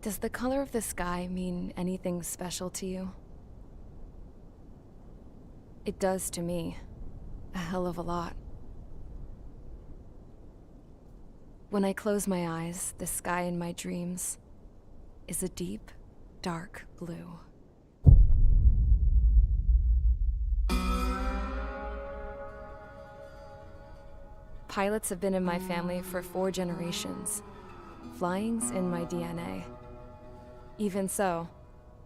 Does the color of the sky mean anything special to you? It does to me. A hell of a lot. When I close my eyes, the sky in my dreams is a deep, dark blue. Pilots have been in my family for 4 generations. Flying's in my DNA. Even so,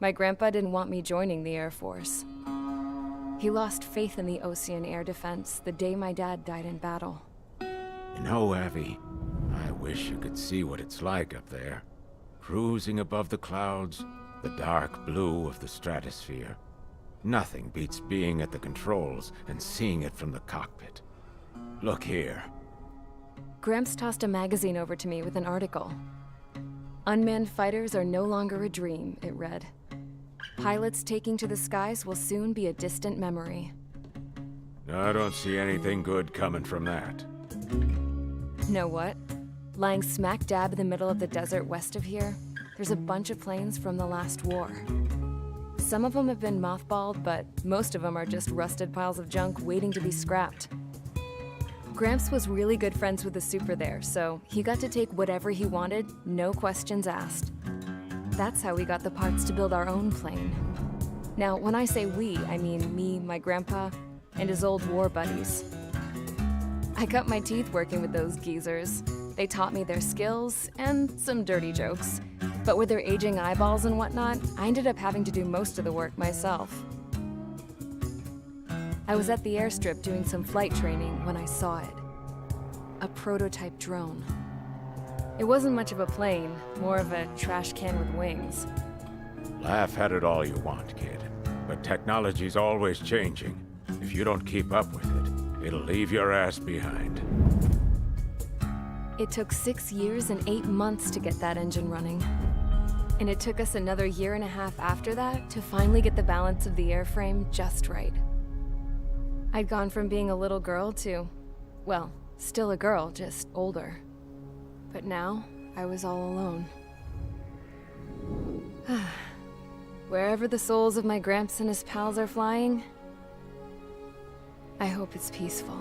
my grandpa didn't want me joining the Air Force. He lost faith in the Osean Air Defense the day my dad died in battle. You know, Abby, I wish you could see what it's like up there. Cruising above the clouds, the dark blue of the stratosphere. Nothing beats being at the controls and seeing it from the cockpit. Look here. Gramps tossed a magazine over to me with an article. Unmanned fighters are no longer a dream, it read. Pilots taking to the skies will soon be a distant memory. I don't see anything good coming from that. Know what? Lying smack dab in the middle of the desert west of here, there's a bunch of planes from the last war. Some of them have been mothballed, but most of them are just rusted piles of junk waiting to be scrapped. Gramps was really good friends with the super there, so he got to take whatever he wanted, no questions asked. That's how we got the parts to build our own plane. Now, when I say we, I mean me, my grandpa, and his old war buddies. I cut my teeth working with those geezers. They taught me their skills, and some dirty jokes. But with their aging eyeballs and whatnot, I ended up having to do most of the work myself. I was at the airstrip doing some flight training when I saw it. A prototype drone. It wasn't much of a plane, more of a trash can with wings. Laugh at it all you want, kid. But technology's always changing. If you don't keep up with it, it'll leave your ass behind. It took 6 years and 8 months to get that engine running. And it took us another 1.5 years after that to finally get the balance of the airframe just right. I'd gone from being a little girl to, well, still a girl, just older. But now, I was all alone. Wherever the souls of my Gramps and his pals are flying, I hope it's peaceful.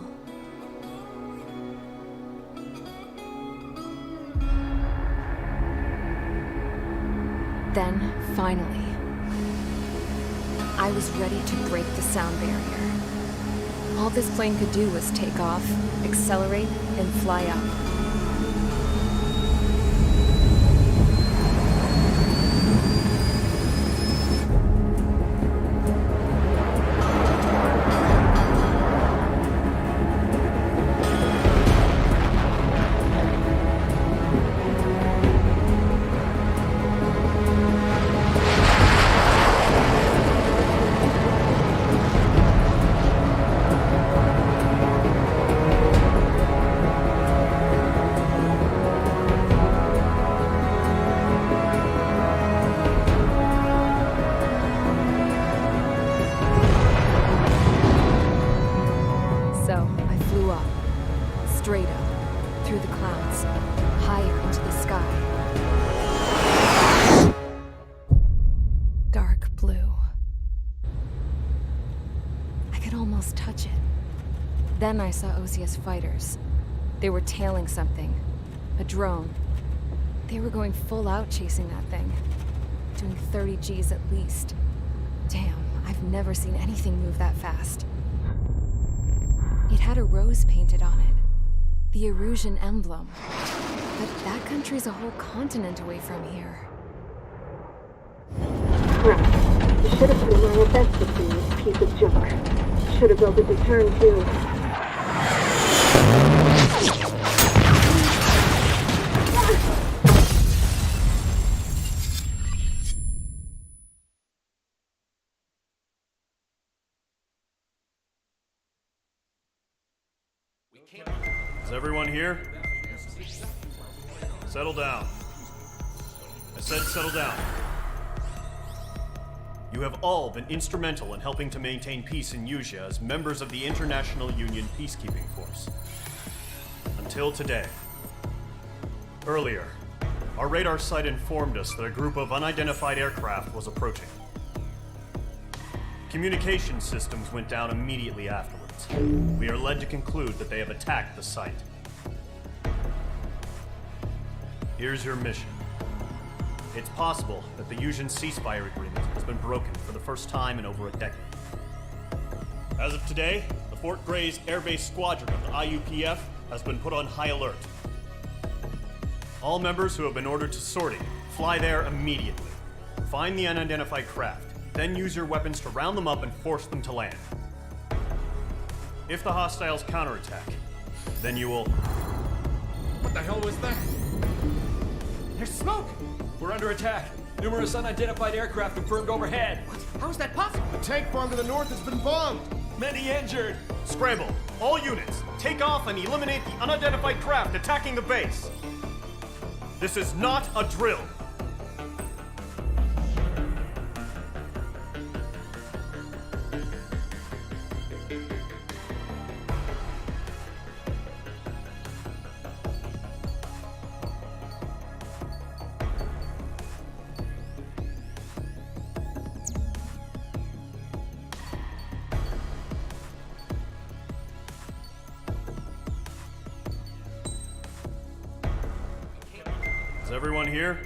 Then, finally, I was ready to break the sound barrier. All this plane could do was take off, accelerate, and fly up. Straight up, through the clouds, higher into the sky. Dark blue. I could almost touch it. Then I saw Osius fighters. They were tailing something. A drone. They were going full out chasing that thing. Doing 30 Gs at least. Damn, I've never seen anything move that fast. It had a rose painted on it. The Erusian emblem. But that country's a whole continent away from here. Crap. You should have put in my best to see this piece of junk. Should have built a deterrent too. Is everyone here? Settle down. I said settle down. You have all been instrumental in helping to maintain peace in Usea as members of the International Union Peacekeeping Force. Until today. Earlier, our radar site informed us that a group of unidentified aircraft was approaching. Communication systems went down immediately afterwards. We are led to conclude that they have attacked the site. Here's your mission. It's possible that the Yuuzhan ceasefire agreement has been broken for the first time in over a decade. As of today, the Fort Grays Air Base Squadron of the IUPF has been put on high alert. All members who have been ordered to sortie, fly there immediately. Find the unidentified craft, then use your weapons to round them up and force them to land. If the hostiles counterattack, then you will... What the hell was that? There's smoke! We're under attack. Numerous unidentified aircraft confirmed overhead. What? How is that possible? The tank farm to the north has been bombed. Many injured. Scramble! All units, take off and eliminate the unidentified craft attacking the base! This is not a drill! Is everyone here?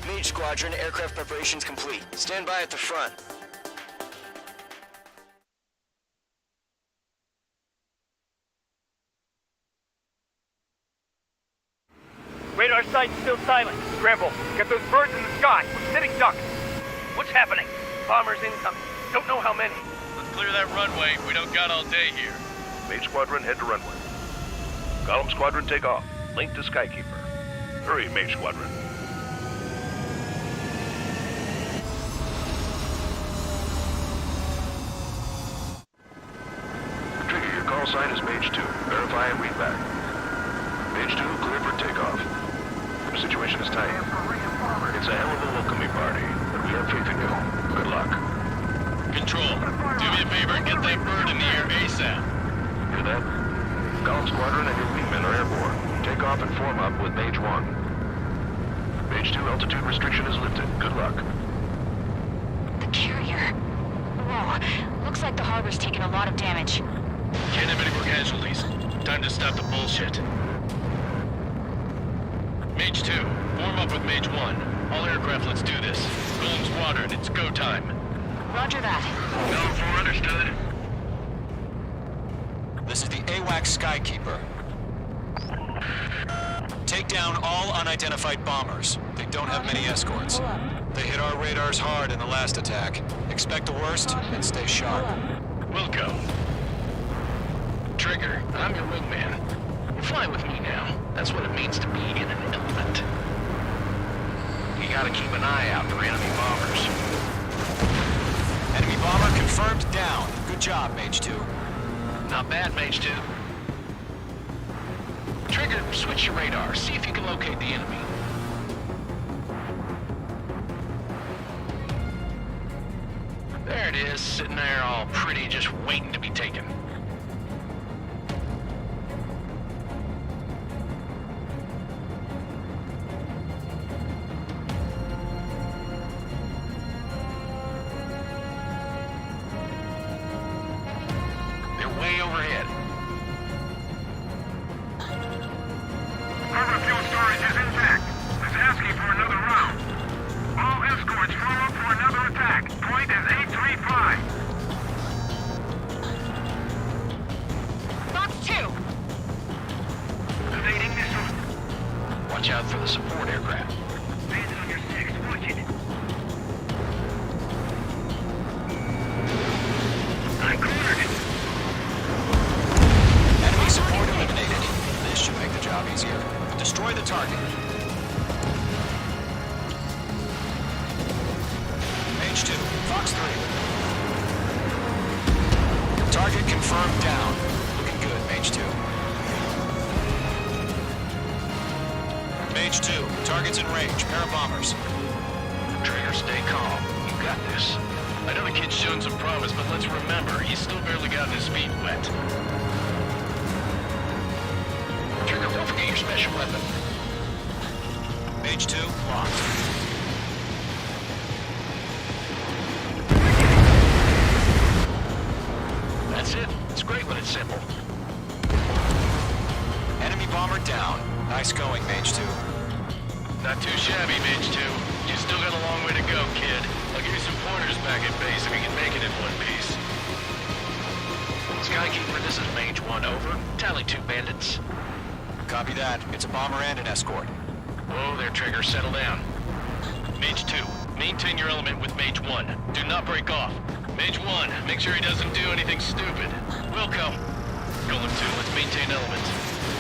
Mage Squadron, aircraft preparations complete. Stand by at the front. Radar site's still silent. Scramble. Get those birds in the sky. We're sitting ducks. What's happening? Bombers incoming. Don't know how many. Let's clear that runway. We don't got all day here. Mage Squadron, head to runway. Column Squadron, take off. Link to Skykeeper. Hurry, Mage Squadron. Trigger, your call sign is Mage 2. Verify and read back. Mage 2, clear for takeoff. The situation is tight. It's a hell of a welcoming party, but we have faith in you. Good luck. Control, do me a favor and get that bird in the air ASAP. Hear that? Column Squadron and your wingmen are airborne. Take off and form up with Mage 1. Mage 2, altitude restriction is lifted. Good luck. The carrier. Whoa, looks like the harbor's taken a lot of damage. Can't have any more casualties. Time to stop the bullshit. Mage 2, form up with Mage 1. All aircraft, let's do this. Column Squadron, it's go time. Roger that. Number 4 understood. This is the AWACS Skykeeper. Take down all unidentified bombers. They don't have many escorts. They hit our radars hard in the last attack. Expect the worst and stay sharp. Wilco. Trigger, I'm your wingman. You fly with me now. That's what it means to be in an element. You gotta keep an eye out for enemy bombers. Enemy bomber confirmed down. Good job, Mage 2. Not bad, Mage 2. Trigger, switch your radar. See if you can locate the enemy. There it is, sitting there all pretty, just waiting to be taken. overhead. Harbor fuel storage is intact. It's asking for another round. All escorts form up for another attack. Point is 835. Fox 2! Evading missile. Watch out for the support aircraft. Bandit on your 6. Watch it. I'm cornered. Enemy support eliminated. This should make the job easier. Destroy the target. Mage 2, Fox 3. Target confirmed down. Looking good, Mage 2. Mage 2, target's in range. Pair of bombers. Trigger, stay calm. You got this. I know the kid's shown some promise, but let's remember, he's still barely gotten his feet wet. Trigger, don't forget your special weapon. Mage 2, locked. That's it. It's great when it's simple. Enemy bomber down. Nice going, Mage 2. Not too shabby, Mage 2. You still got a long way to go, kid. I'll give you some pointers back at base if you can make it in one piece. Skykeeper, this is Mage 1, over. Tally 2 bandits. Copy that. It's a bomber and an escort. Whoa there, Trigger. Settle down. Mage 2, maintain your element with Mage 1. Do not break off. Mage 1, make sure he doesn't do anything stupid. Wilco. Golem 2, let's maintain element.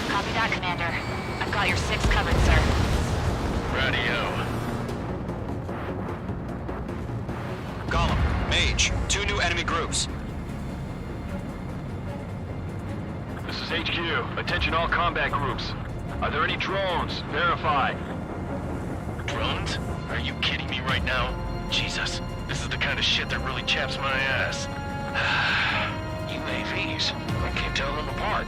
Copy that, Commander. I've got your 6 covered, sir. Radio. Golem, Mage, 2 new enemy groups. This is HQ. Attention all combat groups. Are there any drones? Verify. Drones? Are you kidding me right now? Jesus, this is the kind of shit that really chaps my ass. UAVs. I can't tell them apart.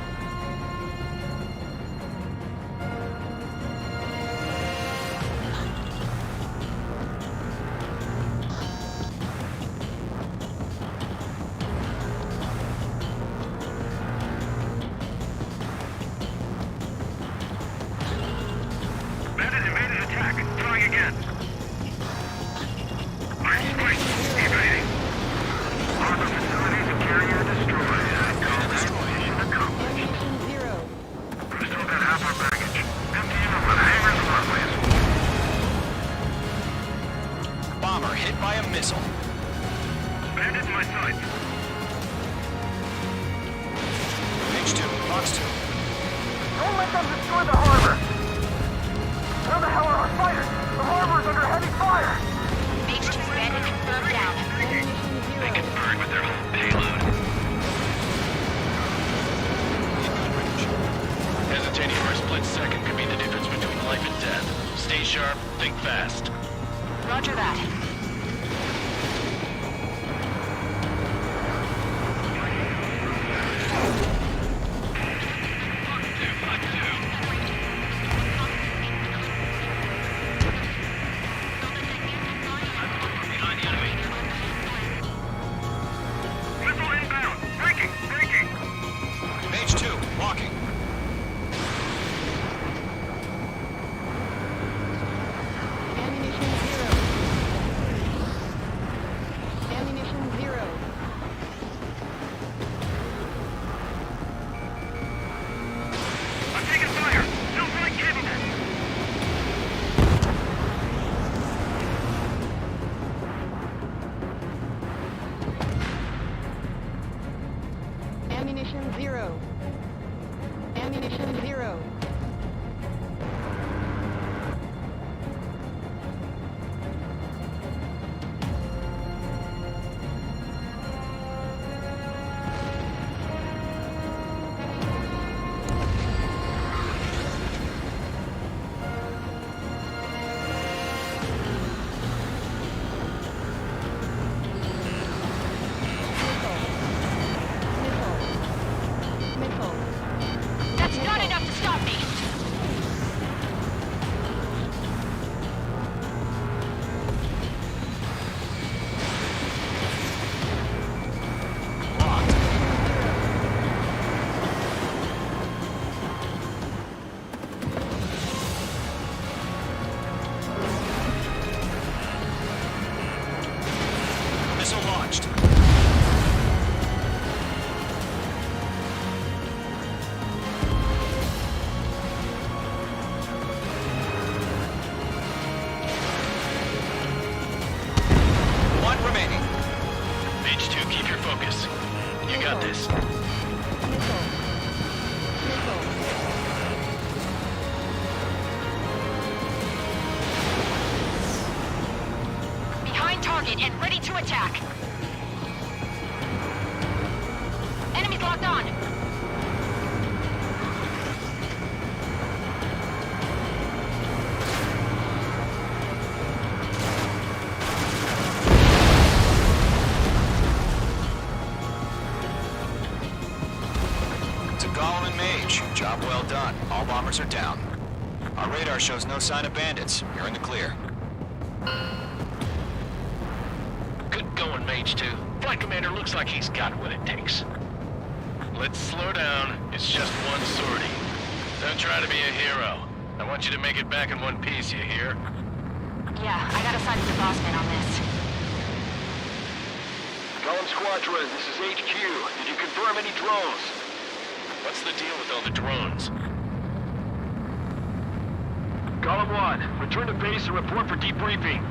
Bandit invaded attack. Trying again. Iron Spike. Evading. Harbor facilities and carrier destroyed. Mission accomplished. We still got half our baggage. Emptying over the hangars and runways. Bomber hit by a missile. Bandit in my sight. Mage 2, Fox 2. Don't let them destroy the harbor. Where the hell are our fighters? The harbor's under heavy fire. Mage 2's bandit confirmed down. They get burned with their whole payload. Hesitating for a split second could be the difference between life and death. Stay sharp, think fast. Roger that. Missile inbound. Breaking. Mage 2, walking. I'm taking fire. Still flight capable. Ammunition 0. Ammunition 0. That's not enough to stop me! focus. You got this. Behind target and ready to attack. Enemies locked on. To Gollum and Mage, job well done. All bombers are down. Our radar shows no sign of bandits. You're in the clear. Good going, Mage 2. Flight Commander looks like he's got what it takes. Let's slow down. It's just one sortie. Don't try to be a hero. I want you to make it back in one piece, you hear? Yeah, I gotta side with the boss man on this. Gollum Squadron, this is HQ. Did you confirm any drones? What's the deal with all the drones? Gollum 1, return to base and report for debriefing.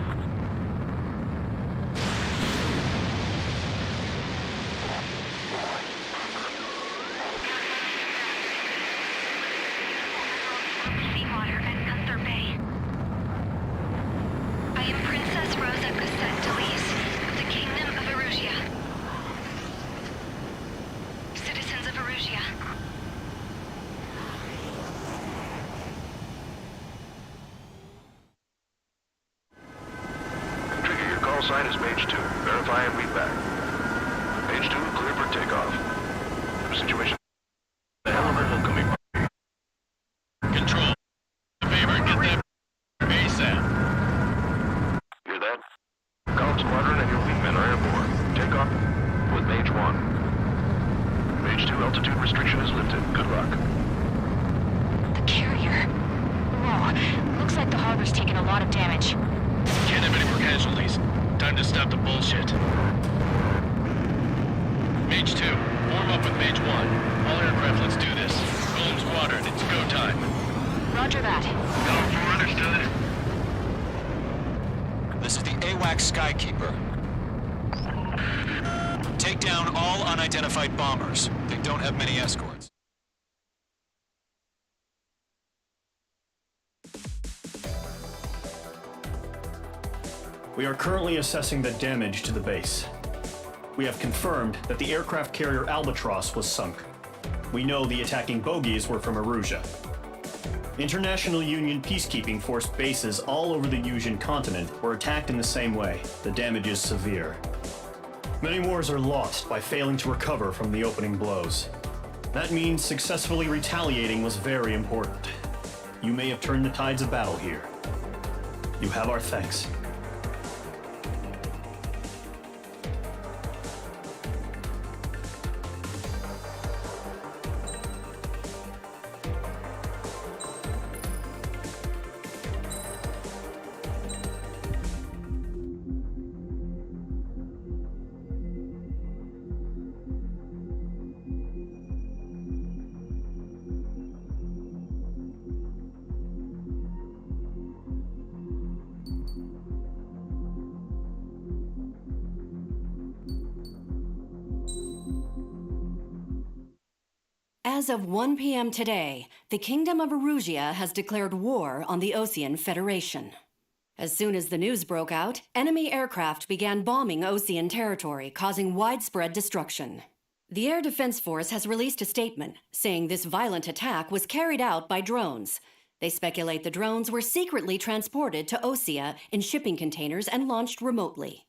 Seawater and Gunther Bay. I am Princess Rosa Cassette Delise of the Kingdom of Erusia. Citizens of Erusia. Trigger, your call sign is Mage 2. Verify and read back. Mage 2, clear for takeoff. Situation. The hell of a homecoming party. Control. Favor, get that ASAP. Hear that? Gollum Squadron and your wingmen are airborne. Take off with Mage 1. Mage 2, altitude restriction is lifted. Good luck. The carrier. Whoa, looks like the harbor's taken a lot of damage. Can't have any more casualties. Time to stop the bullshit. Mage 2, warm up with Mage 1. All aircraft, let's do this. Gollum Squadron, it's go time. Roger that. Gollum 4 understood. This is the AWAC Skykeeper. Take down all unidentified bombers. They don't have many escorts. We are currently assessing the damage to the base. We have confirmed that the aircraft carrier Albatross was sunk. We know the attacking bogies were from Erusia. International Union peacekeeping force bases all over the Yusian continent were attacked in the same way. The damage is severe. Many wars are lost by failing to recover from the opening blows. That means successfully retaliating was very important. You may have turned the tides of battle here. You have our thanks. As of 1 p.m. today, the Kingdom of Erusia has declared war on the Osean Federation. As soon as the news broke out, enemy aircraft began bombing Osean territory, causing widespread destruction. The Air Defense Force has released a statement saying this violent attack was carried out by drones. They speculate the drones were secretly transported to Osea in shipping containers and launched remotely.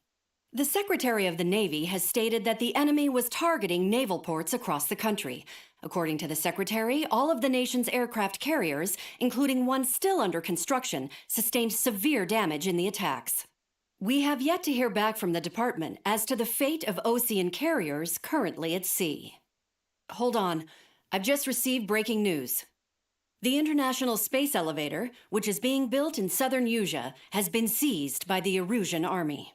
The Secretary of the Navy has stated that the enemy was targeting naval ports across the country. According to the Secretary, all of the nation's aircraft carriers, including one still under construction, sustained severe damage in the attacks. We have yet to hear back from the department as to the fate of Osean carriers currently at sea. Hold on, I've just received breaking news. The International Space Elevator, which is being built in southern Yusia, has been seized by the Erusian army.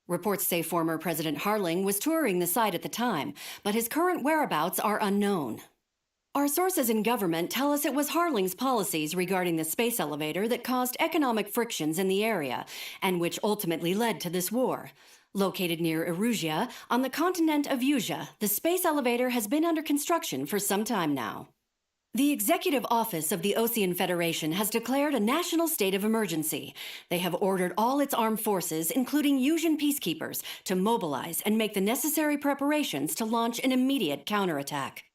Reports say former President Harling was touring the site at the time, but his current whereabouts are unknown. Our sources in government tell us it was Harling's policies regarding the space elevator that caused economic frictions in the area, and which ultimately led to this war. Located near Erusia, on the continent of Usia, the space elevator has been under construction for some time now. The Executive Office of the Osean Federation has declared a national state of emergency. They have ordered all its armed forces, including Usian peacekeepers, to mobilize and make the necessary preparations to launch an immediate counterattack.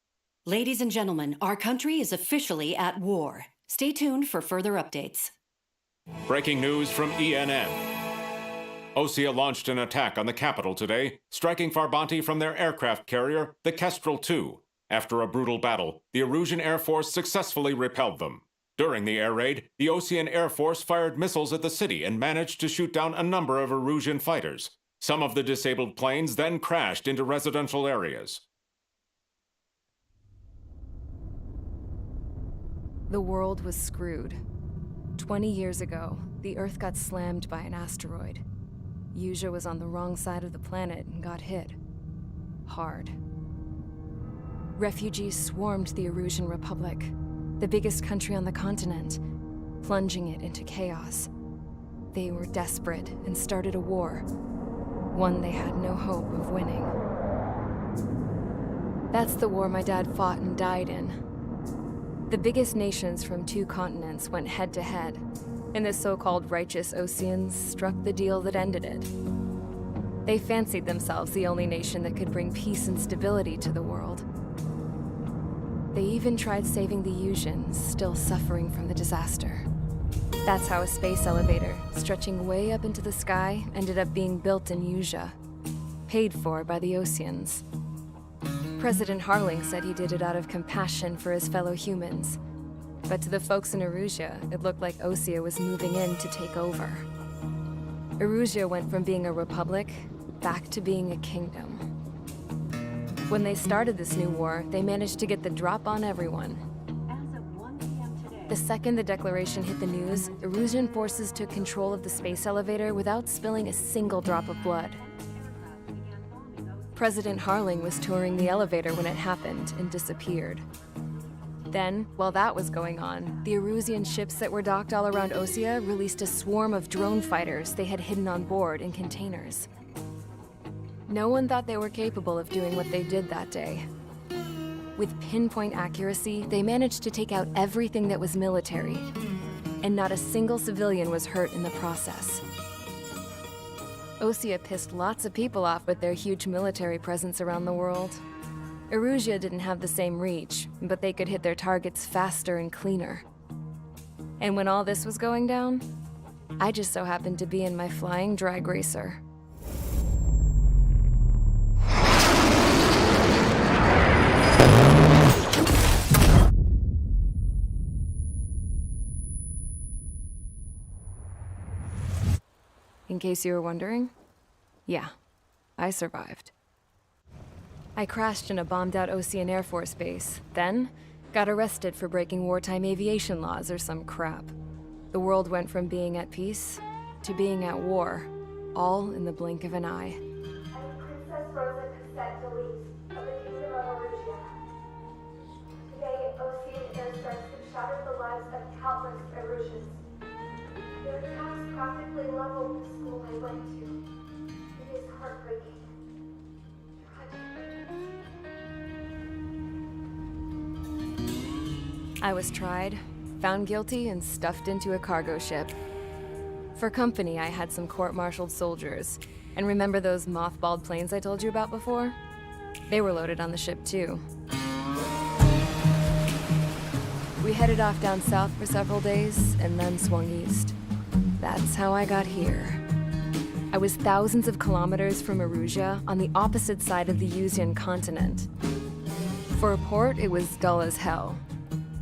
Ladies and gentlemen, our country is officially at war. Stay tuned for further updates. Breaking news from ENN. Osea launched an attack on the capital today, striking Farbanti from their aircraft carrier, the Kestrel II. After a brutal battle, the Erusian Air Force successfully repelled them. During the air raid, the Osean Air Force fired missiles at the city and managed to shoot down a number of Erusian fighters. Some of the disabled planes then crashed into residential areas. The world was screwed. 20 years ago, the Earth got slammed by an asteroid. Usia was on the wrong side of the planet and got hit. Hard. Refugees swarmed the Erusian Republic, the biggest country on the continent, plunging it into chaos. They were desperate and started a war, one they had no hope of winning. That's the war my dad fought and died in. The biggest nations from 2 continents went head-to-head, and the so-called righteous Oseans struck the deal that ended it. They fancied themselves the only nation that could bring peace and stability to the world. They even tried saving the Usians, still suffering from the disaster. That's how a space elevator, stretching way up into the sky, ended up being built in Usia, paid for by the Oseans. President Harling said he did it out of compassion for his fellow humans. But to the folks in Erusia, it looked like Osea was moving in to take over. Erusia went from being a republic back to being a kingdom. When they started this new war, they managed to get the drop on everyone. The second the declaration hit the news, Erusian forces took control of the space elevator without spilling a single drop of blood. President Harling was touring the elevator when it happened and disappeared. Then, while that was going on, the Erusian ships that were docked all around Osea released a swarm of drone fighters they had hidden on board in containers. No one thought they were capable of doing what they did that day. With pinpoint accuracy, they managed to take out everything that was military, and not a single civilian was hurt in the process. Osea pissed lots of people off with their huge military presence around the world. Erusia didn't have the same reach, but they could hit their targets faster and cleaner. And when all this was going down, I just so happened to be in my flying drag racer. In case you were wondering, yeah, I survived. I crashed in a bombed-out Osean Air Force base, then got arrested for breaking wartime aviation laws or some crap. The world went from being at peace to being at war, all in the blink of an eye. Princess Rosa Cassette Delise of the Kingdom of Erusia. Today, Osean airstrikes have shattered the lives of countless Erusians. Their attacks practically leveled the school I went to. It is heartbreaking. I was tried, found guilty, and stuffed into a cargo ship. For company, I had some court-martialed soldiers. And remember those mothballed planes I told you about before? They were loaded on the ship, too. We headed off down south for several days, and then swung east. That's how I got here. I was thousands of kilometers from Erusia, on the opposite side of the Usian continent. For a port, it was dull as hell.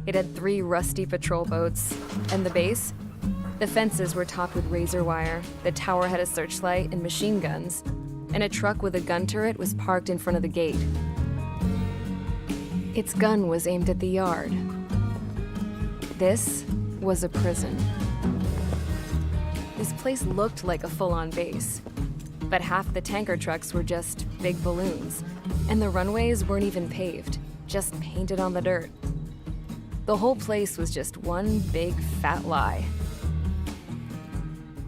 It had 3 rusty patrol boats, and the base? The fences were topped with razor wire, the tower had a searchlight and machine guns, and a truck with a gun turret was parked in front of the gate. Its gun was aimed at the yard. This was a prison. This place looked like a full-on base, but half the tanker trucks were just big balloons, and the runways weren't even paved, just painted on the dirt. The whole place was just one big fat lie.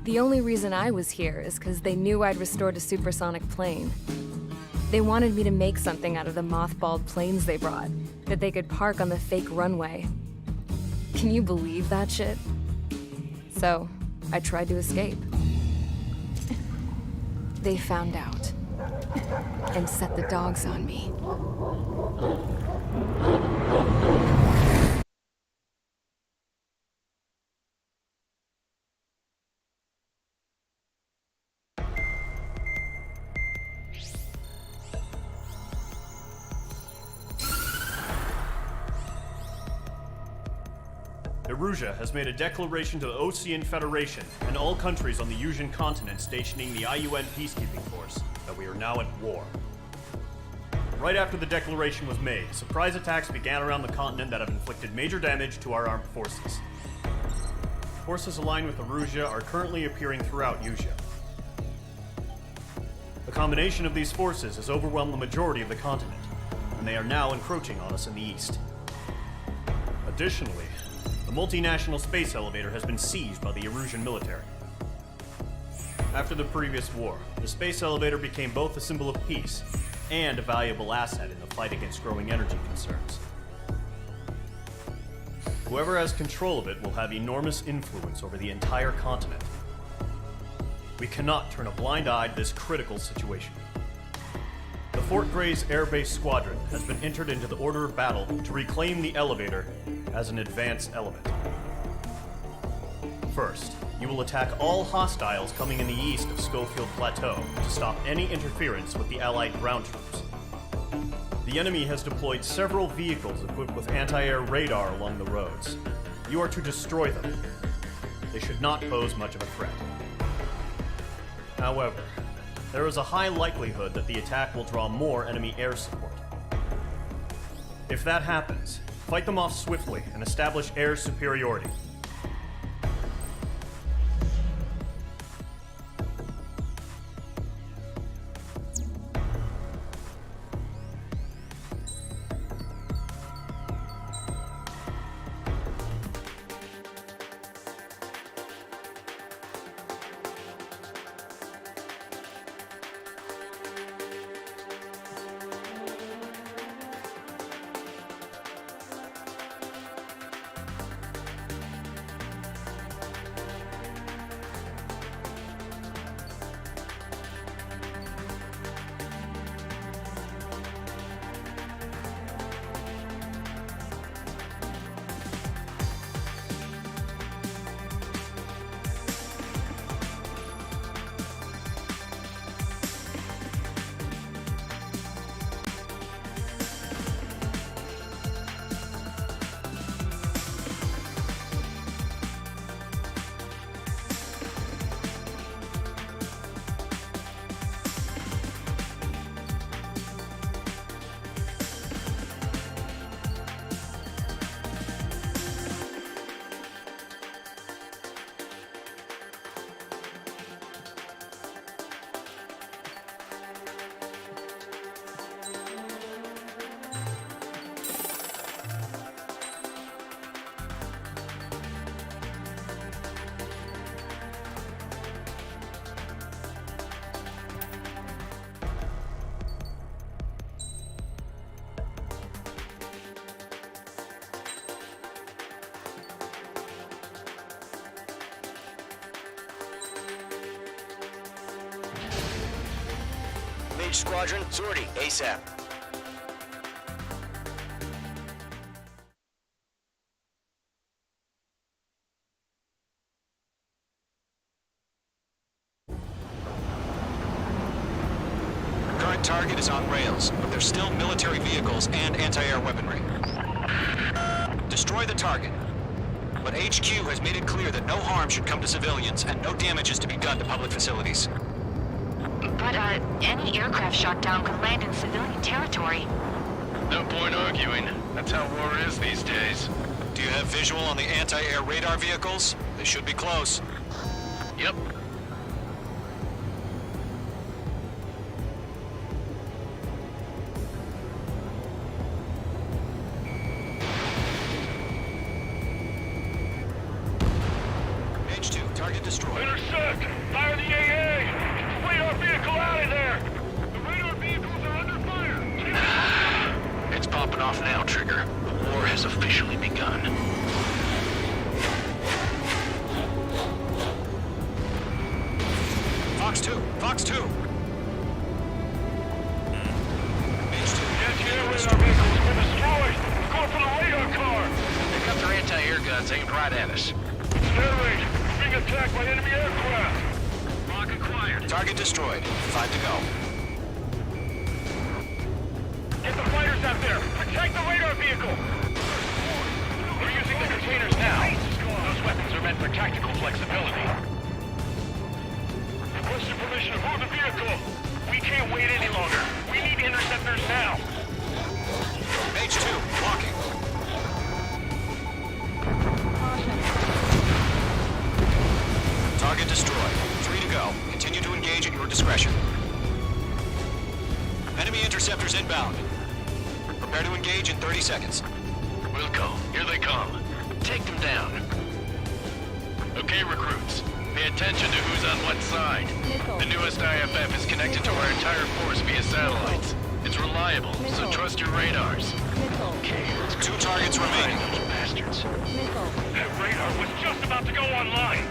The only reason I was here is because they knew I'd restored a supersonic plane. They wanted me to make something out of the mothballed planes they brought, that they could park on the fake runway. Can you believe that shit? So, I tried to escape. They found out, and set the dogs on me. Erusia has made a declaration to the Osean Federation and all countries on the Yusian continent stationing the IUN peacekeeping force that we are now at war. Right after the declaration was made, surprise attacks began around the continent that have inflicted major damage to our armed forces. Forces aligned with Erusia are currently appearing throughout Yusia. The combination of these forces has overwhelmed the majority of the continent, and they are now encroaching on us in the east. Additionally, the multinational space elevator has been seized by the Erusian military. After the previous war, the space elevator became both a symbol of peace and a valuable asset in the fight against growing energy concerns. Whoever has control of it will have enormous influence over the entire continent. We cannot turn a blind eye to this critical situation. The Fort Grays Air Base Squadron has been entered into the order of battle to reclaim the elevator as an advanced element. First, you will attack all hostiles coming in the east of Schofield Plateau to stop any interference with the Allied ground troops. The enemy has deployed several vehicles equipped with anti-air radar along the roads. You are to destroy them. They should not pose much of a threat. However, there is a high likelihood that the attack will draw more enemy air support. If that happens, fight them off swiftly and establish air superiority. Mage Squadron, sortie, ASAP. Current target is on rails, but there's still military vehicles and anti-air weaponry. Destroy the target. But HQ has made it clear that no harm should come to civilians and no damage is to be done to public facilities. But, any aircraft shot down could land in civilian territory. No point arguing. That's how war is these days. Do you have visual on the anti-air radar vehicles? They should be close. Yep. Mage 2, target destroyed. Intercept! 2, Fox 2. Mage 2. Anti-air radar vehicles have been destroyed. We're going for the radar car. Pick up their anti-air guns aimed right at us. Air raid. We're being attacked by enemy aircraft. Lock acquired. Target destroyed. 5 to go. Get the fighters out there. Protect the radar vehicle. We're using the containers now. Those weapons are meant for tactical flexibility. Requesting permission to move the vehicle. We can't wait any longer. We need interceptors now. Mage 2, walking. Target destroyed. 3 to go. Continue to engage at your discretion. Enemy interceptors inbound. Prepare to engage in 30 seconds. Wilco, here they come. Take them down. Okay, recruits. Pay attention to who's on what side. The newest IFF is connected to our entire force via satellites. It's reliable, so trust your radars. Okay, 2 targets remaining. those bastards. That radar was just about to go online.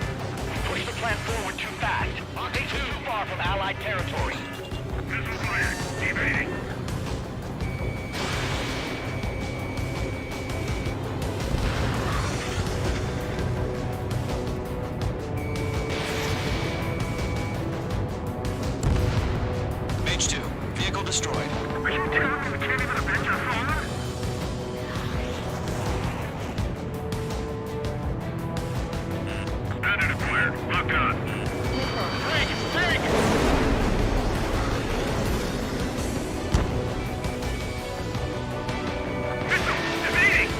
We pushed the plan forward too fast. They too far from Allied territory. Missile fired. Evading. Mage 2, vehicle destroyed. Are you telling me we can't even avenge our father? Bandit acquired. Lock on. Break! Break! Missile! Evading!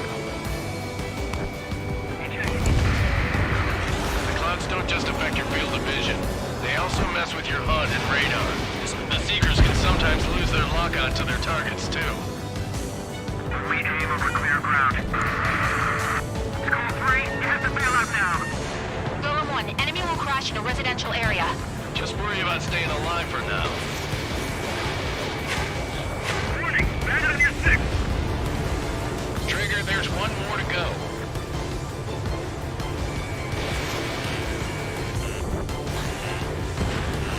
The clouds don't just affect your field of vision. They also mess with your HUD and radar. The Seekers can sometimes lose their lock-on to their targets, too. We aim over clear ground. Skull 3, you have to bail out now. Golem 1, enemy will crash in a residential area. Just worry about staying alive for now. Warning, bandit on your 6. Trigger, there's one more to go.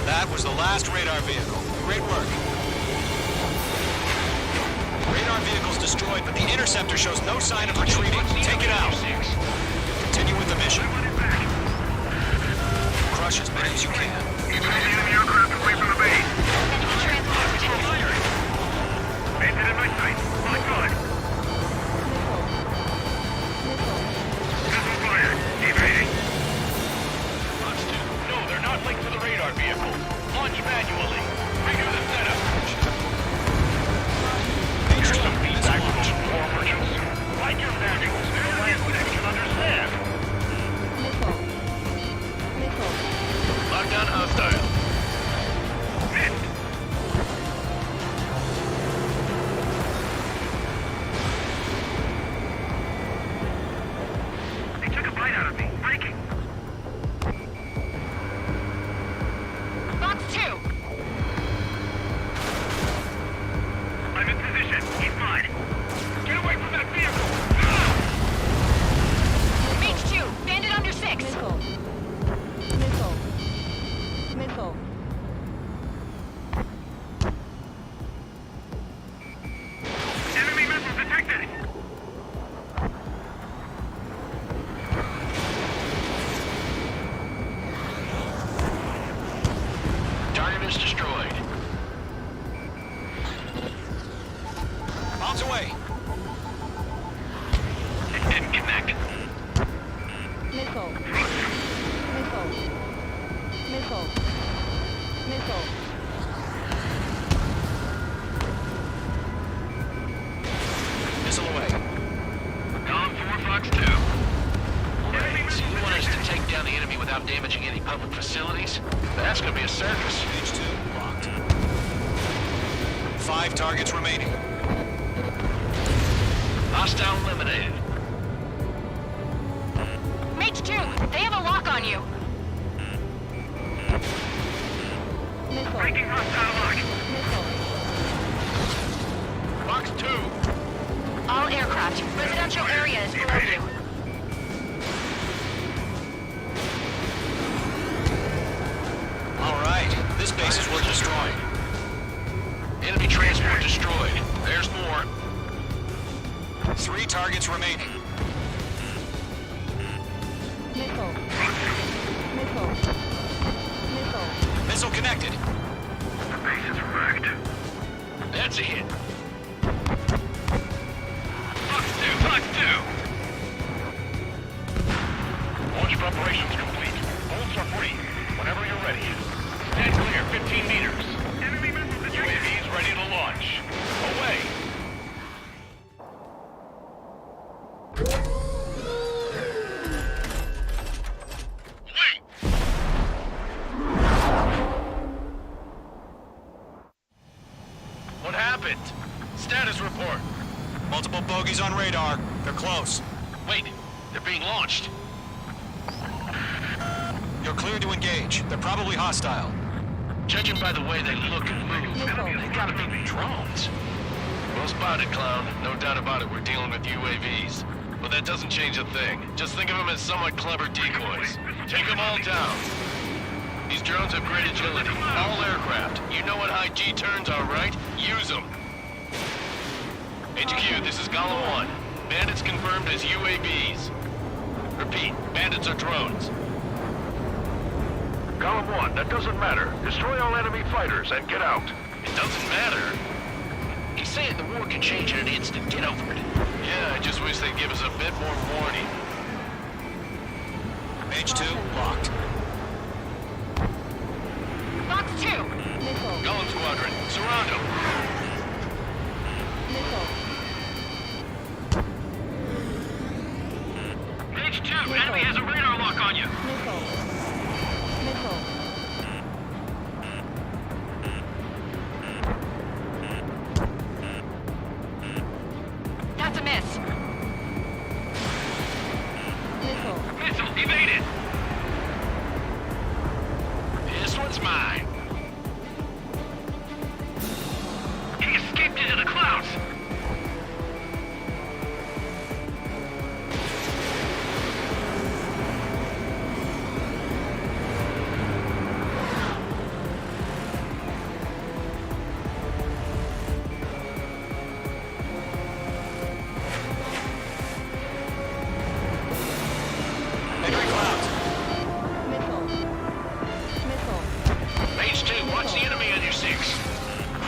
That was the last radar vehicle. Great work. Radar vehicle's destroyed, but the interceptor shows no sign of retreating. Take it out. Continue with the mission. Crush as many as you can. Keep the enemy aircraft away from the base. Bandit in my sight. My God. Missile fired. Evading. No, they're not linked to the radar vehicle. Launch manually. Redo the setup. Here's some feedback from those war merchants. Like your manuals, they're language we can understand. Lockdown hostile. Missed. They took a bite out of me. Breaking. Fox 2, I'm in position. He's mine. Get away from that vehicle! Mage 2, bandit under 6. Enemy missile detected! Target is destroyed. Bombs away. It didn't connect. Missile away. Column 4, Fox 2. Alright, so you want us to take down the enemy without damaging any public facilities? That's gonna be a circus. Mage 2, locked. 5 targets remaining. Hostile eliminated. Mage 2, they have a lock on you. Breaking hostile lock! Fox 2. All aircraft, residential area is below you. All right, this base is worth destroying. Enemy transport destroyed. There's more. 3 targets remaining. Missile. Missile. Missile. Missile connected. The base is wrecked. That's a hit. Fox 2! Launch preparations complete. Bolts are free. Whenever you're ready. Stand clear, 15 meters. Enemy missiles at your UAVs ready to launch. Away! What happened? Status report. Multiple bogeys on radar. They're close. Wait, they're being launched. You're cleared to engage. They're probably hostile. Judging by the way they look and move, they gotta be drones. Well spotted, Clown. No doubt about it, we're dealing with UAVs. But that doesn't change a thing. Just think of them as somewhat clever decoys. Take them all down. These drones have great agility. All aircraft. You know what high G turns are, right? Use them. HQ, this is Golem 1. Bandits confirmed as UAVs. Repeat, bandits are drones. Golem 1, that doesn't matter. Destroy all enemy fighters and get out. It doesn't matter. He's saying the war can change in an instant. Get over it. Yeah, I just wish they'd give us a bit more warning. Mage 2, locked. Fox 2! Missile. Golem Squadron, surround them. Missile. Mage 2, enemy has a radar lock on you. Missile. Missile. That's a miss. Missile. Missile evaded. This one's mine. He escaped into the clouds. Entering clouds. Missile. Missile. Mage 2, watch the enemy on your 6.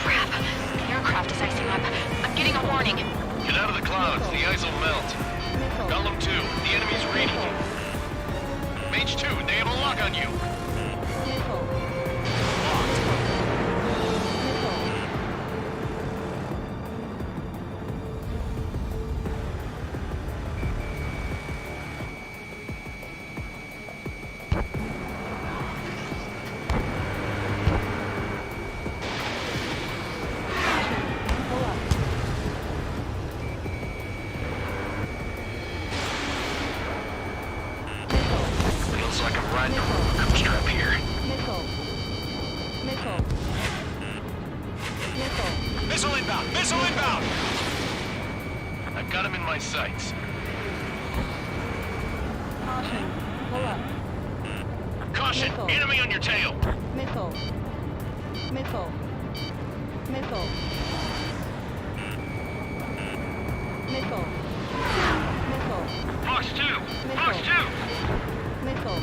Crap. The aircraft is icing up. I'm getting a warning. Get out of the clouds, the ice will melt. Missile. Golem 2, the enemy's reading you. Mage 2, they have a lock on you. Missile. Missile. Pull up. Missile. Feels like I'm riding a roller coaster up here. Missile. Missile. Missile. Missile inbound! Missile inbound! I've got him in my sights. Caution. Pull up. Caution, Missile. enemy on your tail. Missile. Missile. Missile. Missile. Missile. Fox 2. Fox 2. Missile.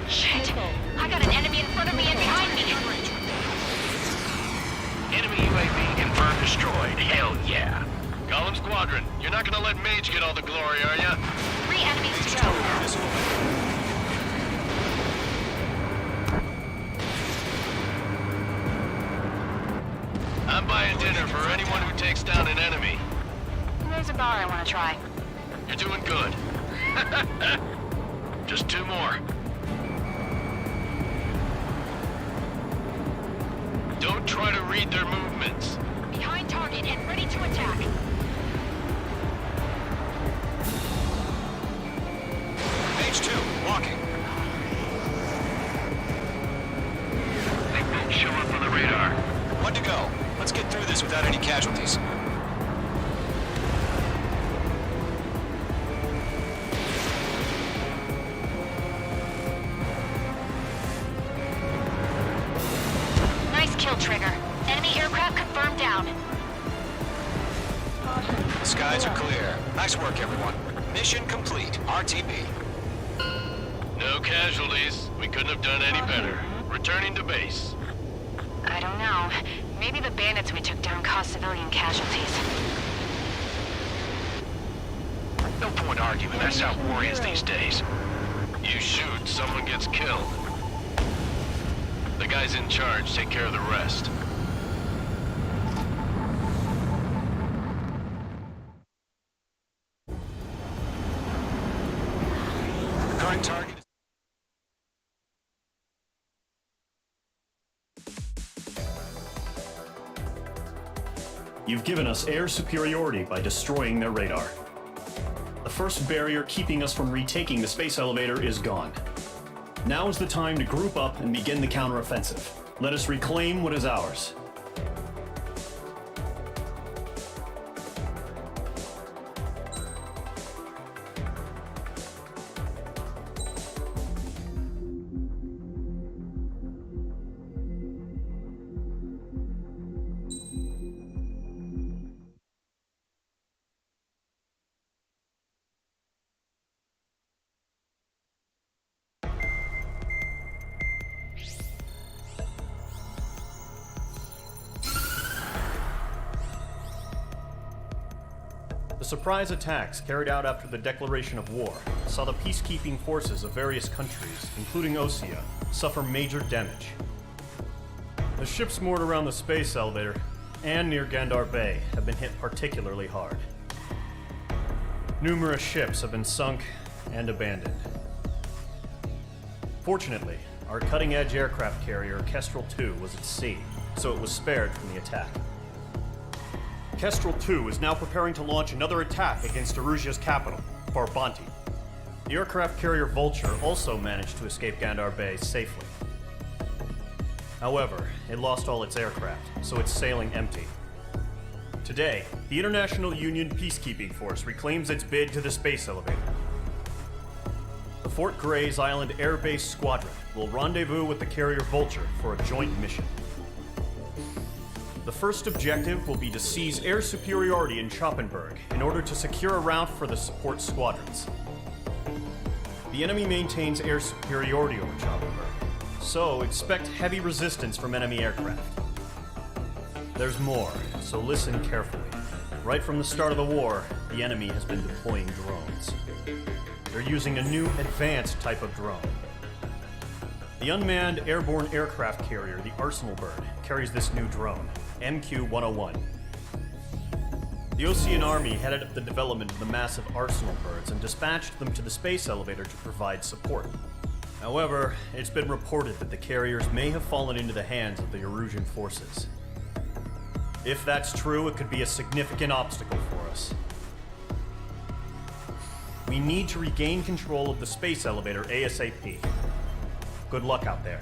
Shit. Missile. I got an enemy in front of me and behind me. Enemy UAV confirmed destroyed. Hell yeah. Golem Squadron, you're not gonna let Mage get all the glory, are ya? 3 enemies to go. I'm buying dinner for anyone who takes down an enemy. There's a bar I want to try. You're doing good. Just 2 more. Don't try to read their movements. Behind target and ready to attack. Mage 2, walking. They won't show up on the radar. 1 to go. Let's get through this without any casualties. kill, Trigger. Enemy aircraft confirmed down. The skies are clear. Nice work, everyone. Mission complete. RTB. No casualties. We couldn't have done any better. Returning to base. I don't know. Maybe the bandits we took down caused civilian casualties. No point arguing. That's how war is these days. You shoot, someone gets killed. The guys in charge take care of the rest. Current target is... You've given us air superiority by destroying their radar. The first barrier keeping us from retaking the space elevator is gone. Now is the time to group up and begin the counteroffensive. Let us reclaim what is ours. The surprise attacks carried out after the declaration of war saw the peacekeeping forces of various countries, including Osea, suffer major damage. The ships moored around the space elevator and near Gandar Bay have been hit particularly hard. Numerous ships have been sunk and abandoned. Fortunately, our cutting-edge aircraft carrier Kestrel II was at sea, so it was spared from the attack. Kestrel II is now preparing to launch another attack against Erusia's capital, Farbanti. The aircraft carrier Vulture also managed to escape Gandar Bay safely. However, it lost all its aircraft, so it's sailing empty. Today, the International Union Peacekeeping Force reclaims its bid to the space elevator. The Fort Grays Island Air Base Squadron will rendezvous with the carrier Vulture for a joint mission. The first objective will be to seize air superiority in Schoppenberg in order to secure a route for the support squadrons. The enemy maintains air superiority over Schoppenberg, so expect heavy resistance from enemy aircraft. There's more, so listen carefully. Right from the start of the war, the enemy has been deploying drones. They're using a new advanced type of drone. The unmanned airborne aircraft carrier, the Arsenal Bird, carries this new drone, MQ-101. The Osean Army headed up the development of the massive Arsenal Birds and dispatched them to the space elevator to provide support. However, it's been reported that the carriers may have fallen into the hands of the Erusian forces. If that's true, it could be a significant obstacle for us. We need to regain control of the space elevator ASAP. Good luck out there.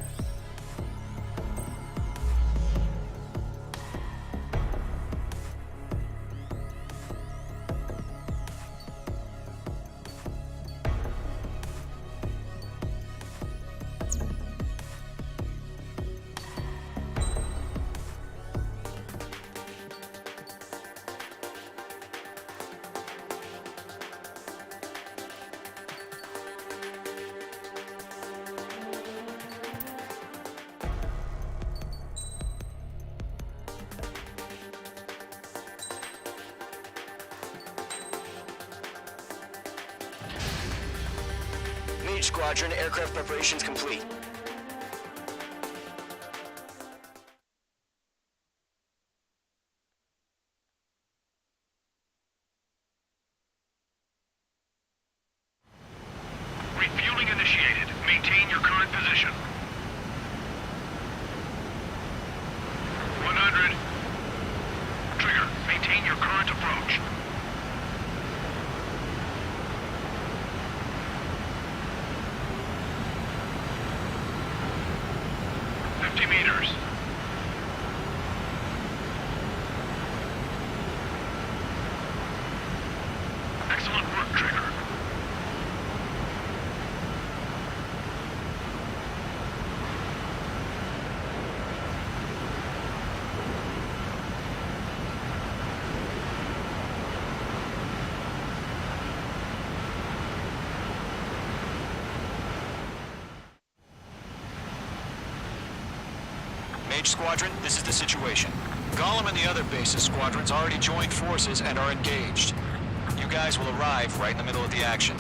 Mage Squadron, aircraft preparations complete. Refueling initiated. Maintain your current position. 100. Trigger, maintain your current approach. Meters. Excellent work, Trigger. Mage Squadron, this is the situation. Gollum and the other bases squadrons already joined forces and are engaged. You guys will arrive right in the middle of the action.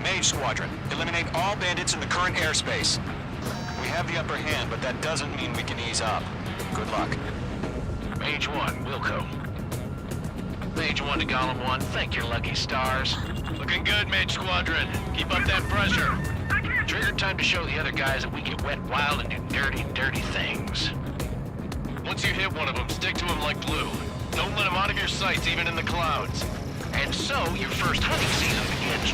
Mage Squadron, eliminate all bandits in the current airspace. We have the upper hand, but that doesn't mean we can ease up. Good luck. Mage 1, Wilco. Mage 1 to Gollum 1, thank your lucky stars. Looking good, Mage Squadron. Keep up that pressure. Trigger time to show the other guys that we can wet wild and do dirty, dirty things. Once you hit one of them, stick to him like glue. Don't let him out of your sights, even in the clouds. And so, your first hunting season begins.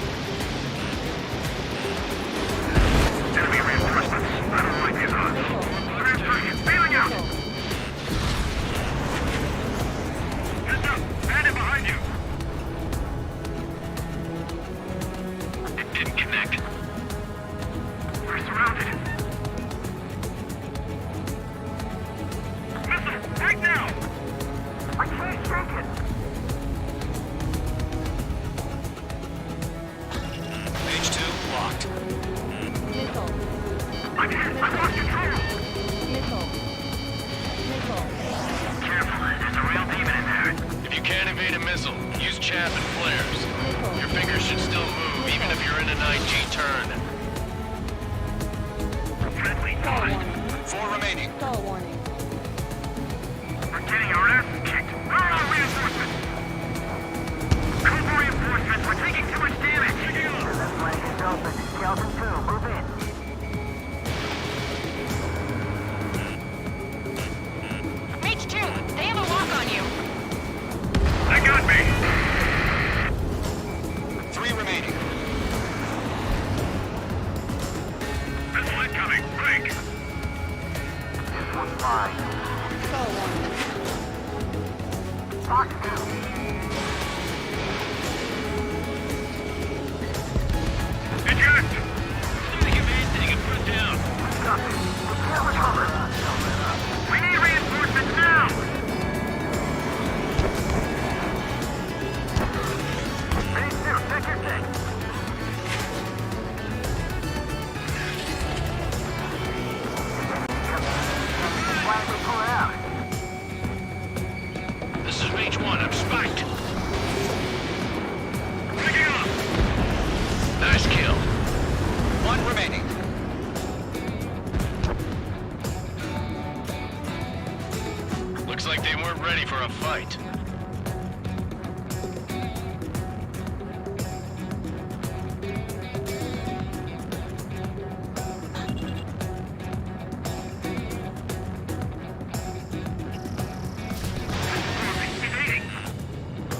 Enemy reinforcements. I don't like these odds. Reinforcements, bailing out! Heads up! Bandit behind you! It didn't connect. We're surrounded. Missile, right now! I can't shake it! Mage 2, locked. I lost control! Careful, there's a real demon in there. If you can't evade a missile, use chaff and flares. Your fingers should still move, even if you're in an IG turn. Friendly, noticed. 4 remaining. We're getting our asses kicked. Where are our reinforcements? Cobra reinforcements, we're taking too much damage. The flank is open. Skeleton 2, move in. Mage 2, they have a lock on you. They got me. 3 remaining. Missile incoming. Break. This one's mine. Fox 2. Eject! Starting a man taking a put down. Copy. We can't recover. We need reinforcements now! Phase 2, sector 6. Why did we pull it out? This is Mage 1, I'm spiked. Picking up! Nice kill. 1 remaining. Looks like they weren't ready for a fight.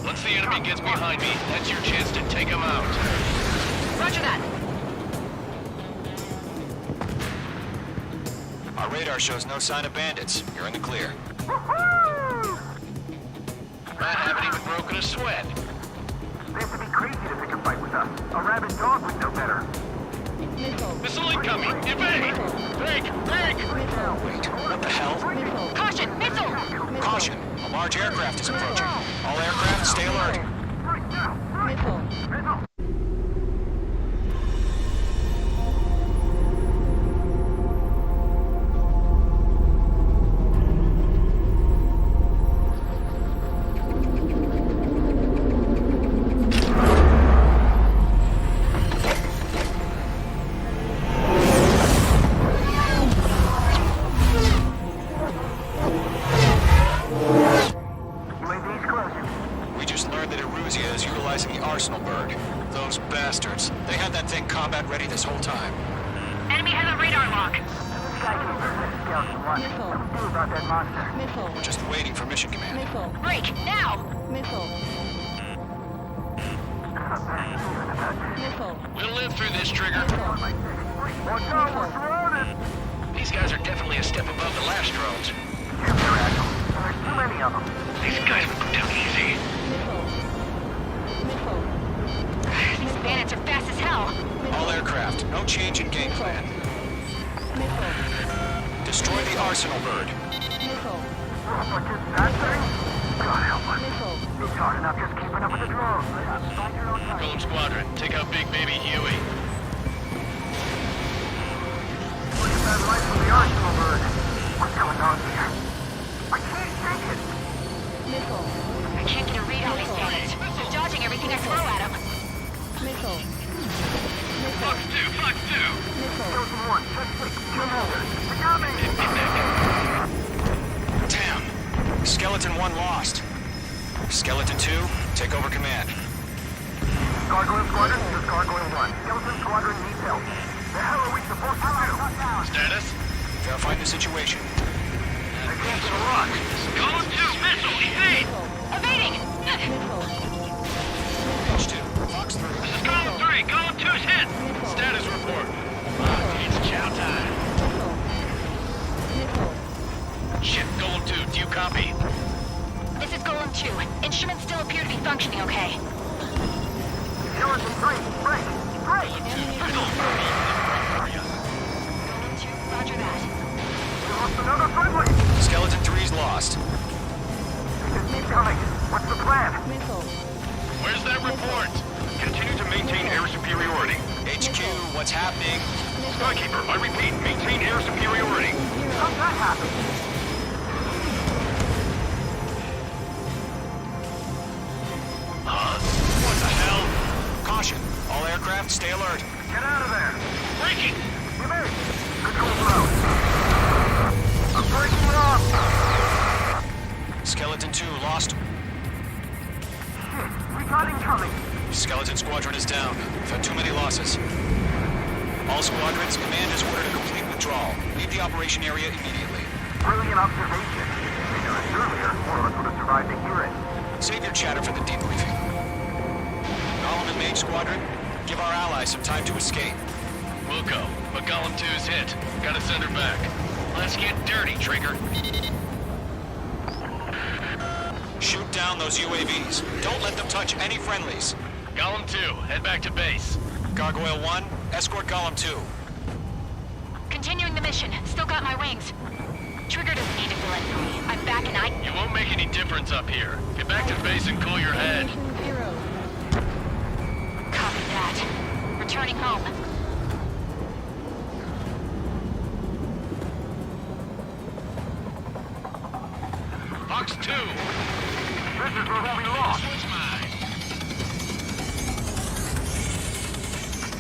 Once the enemy gets behind me, that's your chance to take him out. Roger that. Our radar shows no sign of bandits. You're in the clear. I haven't even broken a sweat. They have to be crazy to pick a fight with us. A rabid dog would know better. Missile incoming! Evade! Break! Break! Wait, what the hell? Caution, missile! Caution! A large aircraft is approaching. All aircraft, stay alert. Right now! Missile! We just learned that Eruzia is utilizing the Arsenal bird. Those bastards. They had that thing combat ready this whole time. Enemy has a radar lock. What do we do about that monster? We're just waiting for mission command. Break, now! We'll live through this, Trigger. Watch out, we're surrounded! These guys are definitely a step above the last drones. There's too many of them. These guys will go down easy. These bandits are fast as hell. All aircraft, no change in game plan. Destroy the Arsenal bird. But just that thing? God help us. It's hard enough just keeping up with the drones. Find your own time. Golem Squadron, take out Big Baby Huey. Look at that light from the Arsenal bird. I can't get a read on these bandits. They're dodging everything I throw at them. Fox 2, Damn. Skeleton 1 lost. Skeleton 2, take over command. Gargoyle Squadron, this is Gargoyle 1. Skeleton Squadron needs help. The hell are we supposed to do? Status? Verifying the situation. I can't get a lock. Column 2, missile, evade! Evading! Page 2, Fox 3. This is Column 3, Column 2's hit! Status report. It's chow time. Shit, Golem 2, do you copy? This is Golem 2. Instruments still appear to be functioning okay. Skeleton 3, break! Break! Golem 2, roger that. We lost another friendly! Skeleton 3's lost. They just keep coming. What's the plan? Where's that report? Continue to maintain air superiority. HQ, what's happening? Skykeeper, I repeat, maintain air superiority. How'd that happen? What the hell? Caution, all aircraft stay alert. Get out of there! Breaking! Give in! Control low. I'm breaking it off! Skeleton 2 lost. Shit, we got incoming! Skeleton Squadron is down. We've had too many losses. All squadrons, command has ordered a complete withdrawal. Leave the operation area immediately. Brilliant observation. If we knew this earlier, more of us would have survived to hear it. Save your chatter for the debriefing. Golem and Mage Squadron, give our allies some time to escape. We'll go, but Golem 2's hit. Gotta send her back. Let's get dirty, Trigger. Shoot down those UAVs. Don't let them touch any friendlies. Golem 2, head back to base. Gargoyle 1, escort Golem 2. Continuing the mission. Still got my wings. Trigger doesn't need to fill in for me. I'm back and You won't make any difference up here. Get back to base and cool your head. Copy that. Returning home. Fox 2! This is where we lost. This one's mine.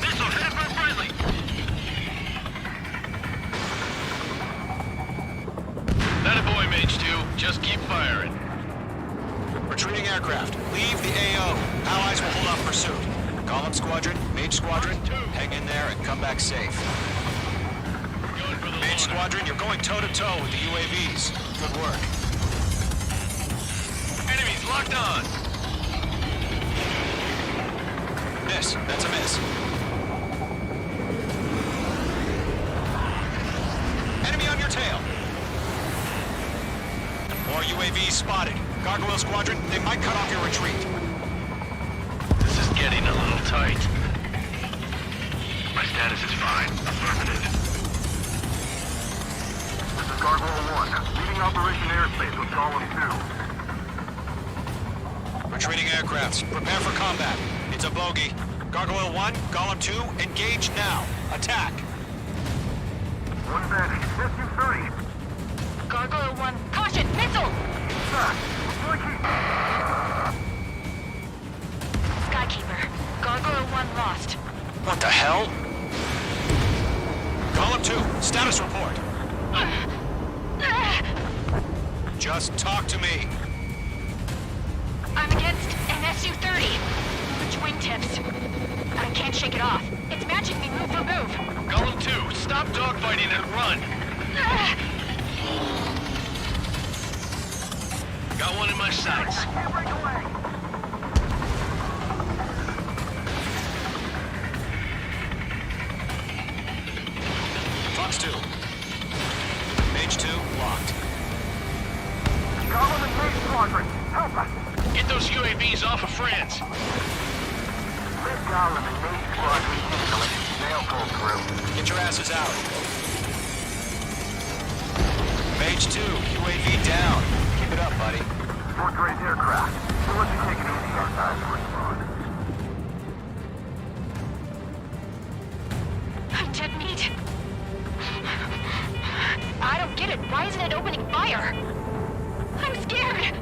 Missile headed for friendly! That a boy, Mage 2. Just keep firing. Retreating aircraft, leave the AO. Allies will hold off pursuit. Golem Squadron, Mage Squadron, hang in there and come back safe. Mage Squadron, you're going toe-to-toe with the UAVs. Good work. Enemies locked on! Miss, that's a miss. Enemy on your tail. More UAVs spotted. Gargoyle Squadron, they might cut off your retreat. This is getting a little tight. My status is fine. Affirmative. This is Gargoyle 1, leading Operation Airspace with Column 2. Retreating aircrafts, prepare for combat. It's a bogey. Gargoyle 1, Golem 2, engage now. Attack. One bandit, SU-30. Gargoyle 1. Caution! Missile! Skykeeper. Gargoyle 1 lost. What the hell? Golem 2, status report. Just talk to me. I'm against an SU-30. The wingtips. I can't shake it off. It's matching me move for move. Golem 2, stop dogfighting and run! Got one in my sights. Fox 2. Mage 2, locked. Golem and Mage Squadron, help us! Get those UAVs off of France! Let Golem and Mage Squadron handle it. They'll pull through. Get your asses out. Mage 2, UAV down. Keep it up, buddy. Fort Gray's aircraft. We'll let you take it easy our time to respond. I'm dead meat. I don't get it. Why isn't it opening fire? I'm scared.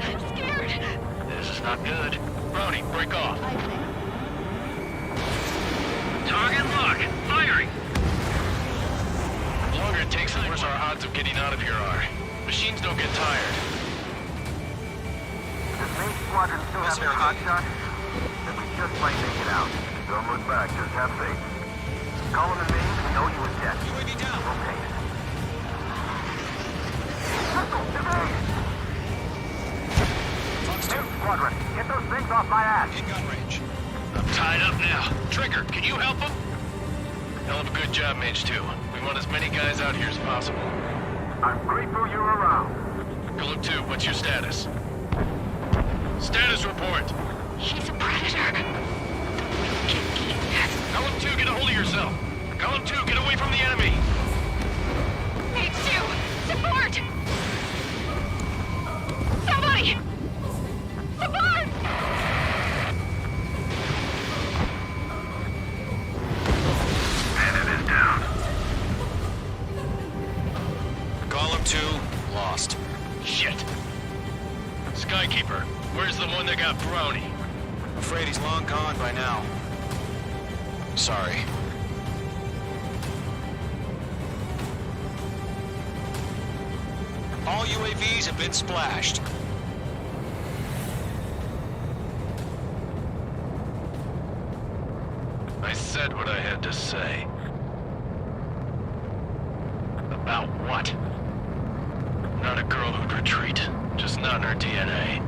I'm scared. This is not good. Brownie, break off. Target lock. Firing. The longer it takes, the worse our odds of getting out of here are. Machines don't get tired. Does main squadron still have their hot shot? Then we just might make it out. Don't look back, just have faith. Call them in main, we know you were dead. UAV down. Okay. Main squadron, get those things off my ass. In gun range. I'm tied up now. Trigger, can you help him? Hell of a good job, Mage 2. We want as many guys out here as possible. I'm grateful you're around. Golem 2, what's your status? Status report. He's a predator. We can keep that. Golem 2, get a hold of yourself. Golem 2, get away from the enemy. Mage 2, support! Somebody! Support! Bandit is down. Golem 2, lost. Shit. Skykeeper, where's the one that got Brownie? Afraid he's long gone by now. Sorry. All UAVs have been splashed. I said what I had to say. About what? Not a girl who'd retreat. Just not in her DNA.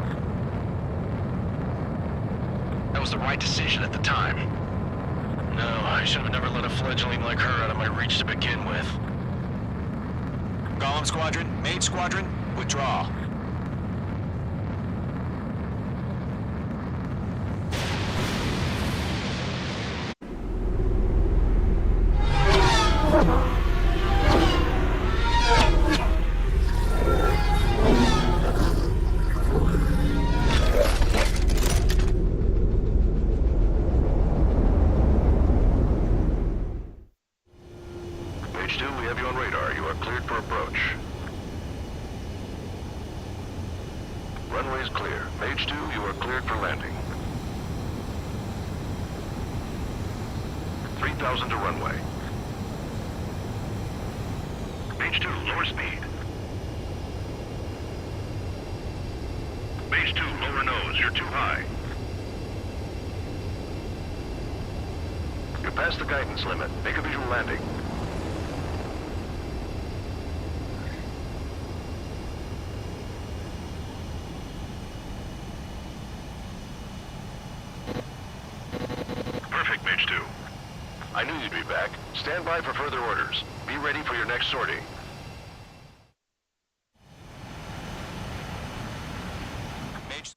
That was the right decision at the time. No, I should have never let a fledgling like her out of my reach to begin with. Golem Squadron, Mage Squadron, withdraw. Mage 2, we have you on radar. You are cleared for approach. Runway is clear. Mage 2, you are cleared for landing. 3,000 to runway. Mage 2, lower speed. Mage 2, lower nose. You're too high. You're past the guidance limit. Make a visual landing. Perfect, Mage 2. I knew you'd be back. Stand by for further orders. Be ready for your next sortie. Mage.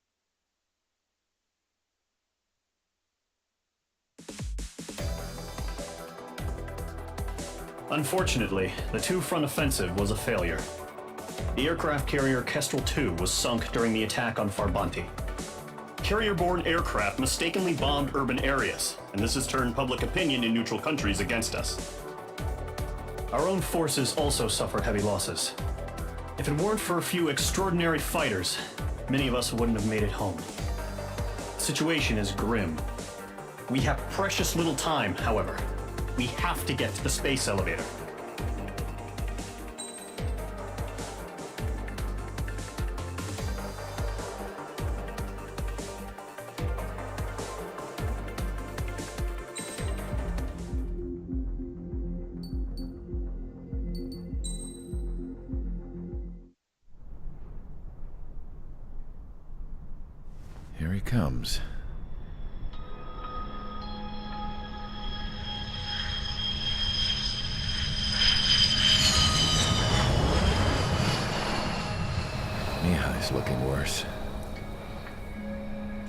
Unfortunately, the two-front offensive was a failure. The aircraft carrier Kestrel II was sunk during the attack on Farbanti. Carrier-borne aircraft mistakenly bombed urban areas, and this has turned public opinion in neutral countries against us. Our own forces also suffered heavy losses. If it weren't for a few extraordinary fighters, many of us wouldn't have made it home. The situation is grim. We have precious little time, however. We have to get to the space elevator. Here he comes. Mihai's looking worse.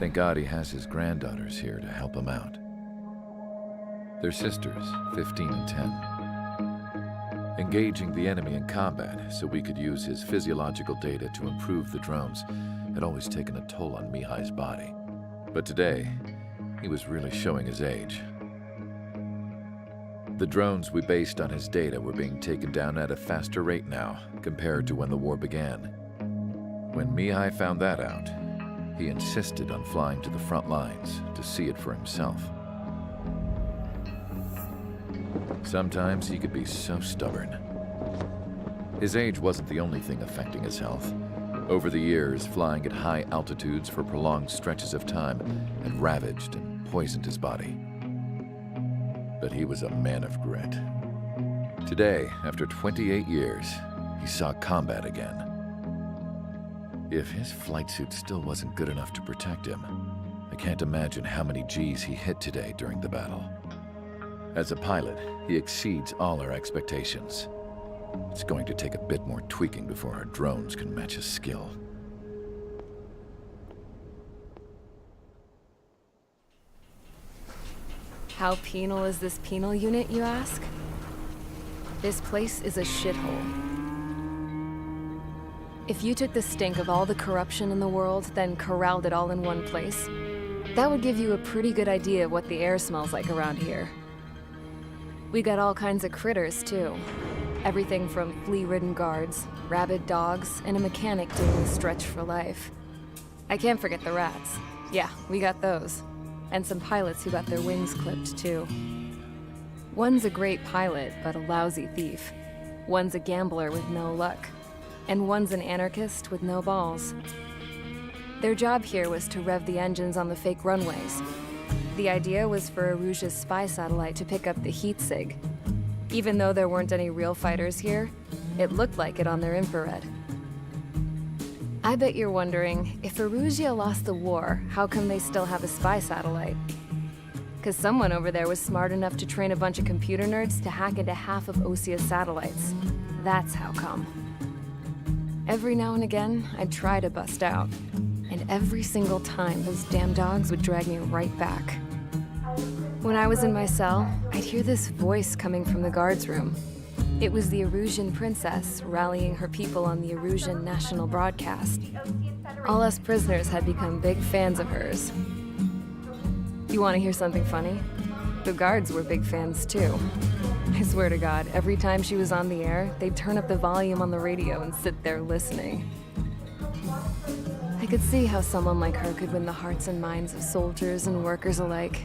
Thank God he has his granddaughters here to help him out. They're sisters, 15 and 10. Engaging the enemy in combat so we could use his physiological data to improve the drones had always taken a toll on Mihai's body. But today, he was really showing his age. The drones we based on his data were being taken down at a faster rate now compared to when the war began. When Mihai found that out, he insisted on flying to the front lines to see it for himself. Sometimes he could be so stubborn. His age wasn't the only thing affecting his health. Over the years, flying at high altitudes for prolonged stretches of time had ravaged and poisoned his body. But he was a man of grit. Today, after 28 years, he saw combat again. If his flight suit still wasn't good enough to protect him, I can't imagine how many Gs he hit today during the battle. As a pilot, he exceeds all our expectations. It's going to take a bit more tweaking before our drones can match his skill. How penal is this penal unit, you ask? This place is a shithole. If you took the stink of all the corruption in the world, then corralled it all in one place, that would give you a pretty good idea of what the air smells like around here. We got all kinds of critters, too. Everything from flea-ridden guards, rabid dogs, and a mechanic doing the stretch for life. I can't forget the rats. Yeah, we got those. And some pilots who got their wings clipped, too. One's a great pilot, but a lousy thief. One's a gambler with no luck. And one's an anarchist with no balls. Their job here was to rev the engines on the fake runways. The idea was for Erusia's spy satellite to pick up the heat sig. Even though there weren't any real fighters here, it looked like it on their infrared. I bet you're wondering, if Erusia lost the war, how come they still have a spy satellite? Because someone over there was smart enough to train a bunch of computer nerds to hack into half of Osia's satellites. That's how come. Every now and again, I'd try to bust out. And every single time, those damn dogs would drag me right back. When I was in my cell, I'd hear this voice coming from the guards room. It was the Erusian princess rallying her people on the Erusian national broadcast. All us prisoners had become big fans of hers. You want to hear something funny? The guards were big fans too. I swear to God, every time she was on the air, they'd turn up the volume on the radio and sit there listening. I could see how someone like her could win the hearts and minds of soldiers and workers alike.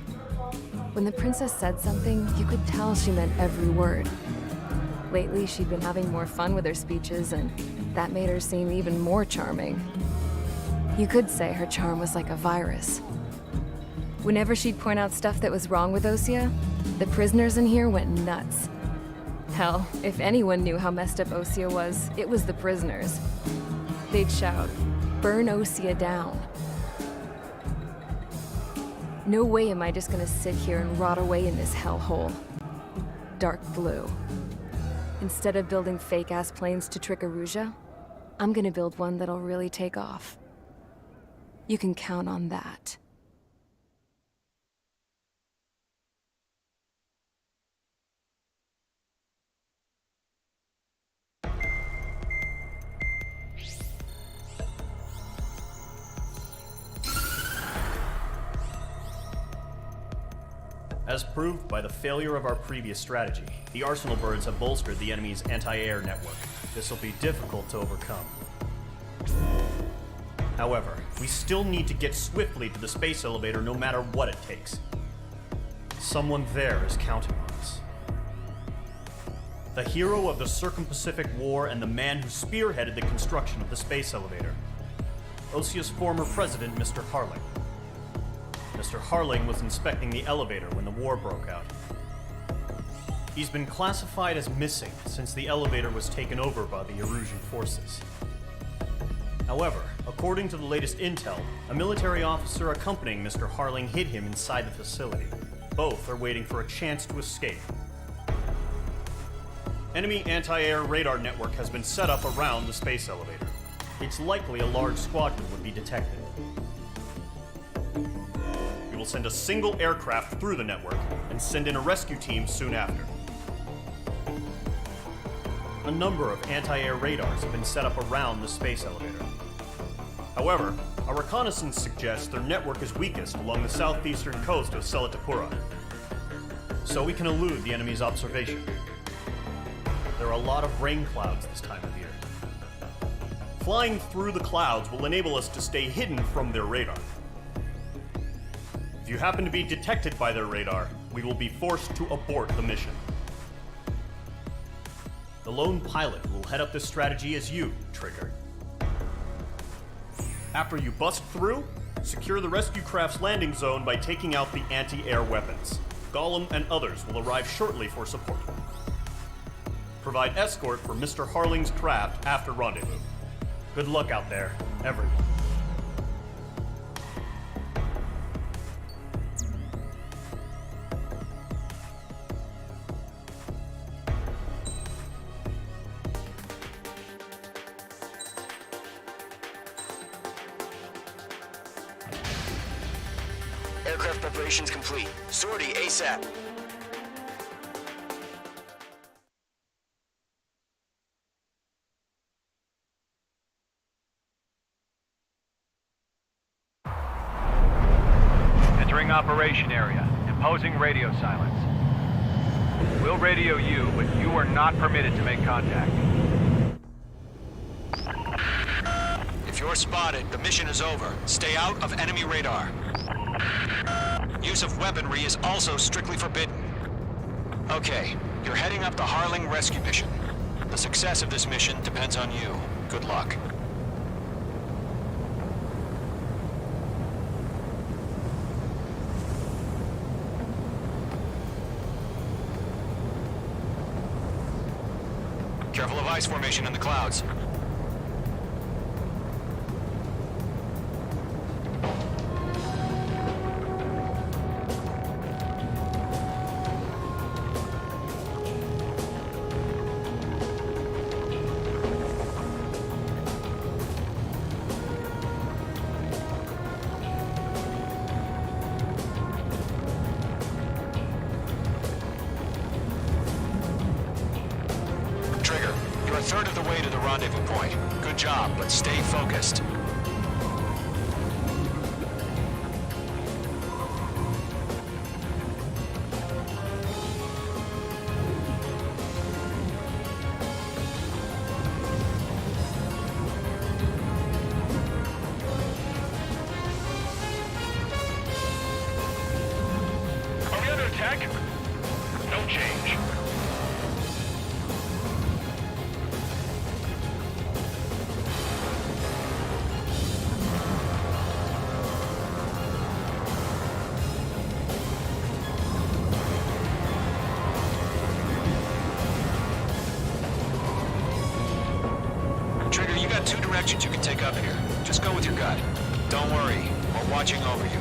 When the princess said something, you could tell she meant every word. Lately, she'd been having more fun with her speeches, and that made her seem even more charming. You could say her charm was like a virus. Whenever she'd point out stuff that was wrong with Osia, the prisoners in here went nuts. Hell, if anyone knew how messed up Osia was, it was the prisoners. They'd shout, "Burn Osia down." No way am I just gonna sit here and rot away in this hellhole. Dark blue. Instead of building fake-ass planes to trick Erusia, I'm gonna build one that'll really take off. You can count on that. As proved by the failure of our previous strategy, the Arsenal birds have bolstered the enemy's anti-air network. This will be difficult to overcome. However, we still need to get swiftly to the space elevator no matter what it takes. Someone there is counting on us. The hero of the Circum-Pacific War and the man who spearheaded the construction of the space elevator. Osia's former president, Mr. Harling. Mr. Harling was inspecting the elevator when the war broke out. He's been classified as missing since the elevator was taken over by the Erusian forces. However, according to the latest intel, a military officer accompanying Mr. Harling hid him inside the facility. Both are waiting for a chance to escape. Enemy anti-air radar network has been set up around the space elevator. It's likely a large squadron would be detected. We will send a single aircraft through the network and send in a rescue team soon after. A number of anti-air radars have been set up around the space elevator. However, our reconnaissance suggests their network is weakest along the southeastern coast of Selatapura. so we can elude the enemy's observation. There are a lot of rain clouds this time of year. Flying through the clouds will enable us to stay hidden from their radar. If you happen to be detected by their radar, we will be forced to abort the mission. The lone pilot who will head up this strategy is you, Trigger. After you bust through, secure the rescue craft's landing zone by taking out the anti-air weapons. Gollum and others will arrive shortly for support. Provide escort for Mr. Harling's craft after rendezvous. Good luck out there, everyone. Aircraft preparations complete. Sortie ASAP. Entering operation area. Imposing radio silence. We'll radio you, but you are not permitted to make contact. If you're spotted, the mission is over. Stay out of enemy radar. Use of weaponry is also strictly forbidden. Okay, you're heading up the Harling rescue mission. The success of this mission depends on you. Good luck. Careful of ice formation in the clouds. Trigger, you're a third of the way to the rendezvous point. Good job, but stay focused. Are we under attack? No change. Trigger, you got two directions you can take up here. Just go with your gut. Don't worry, we're watching over you.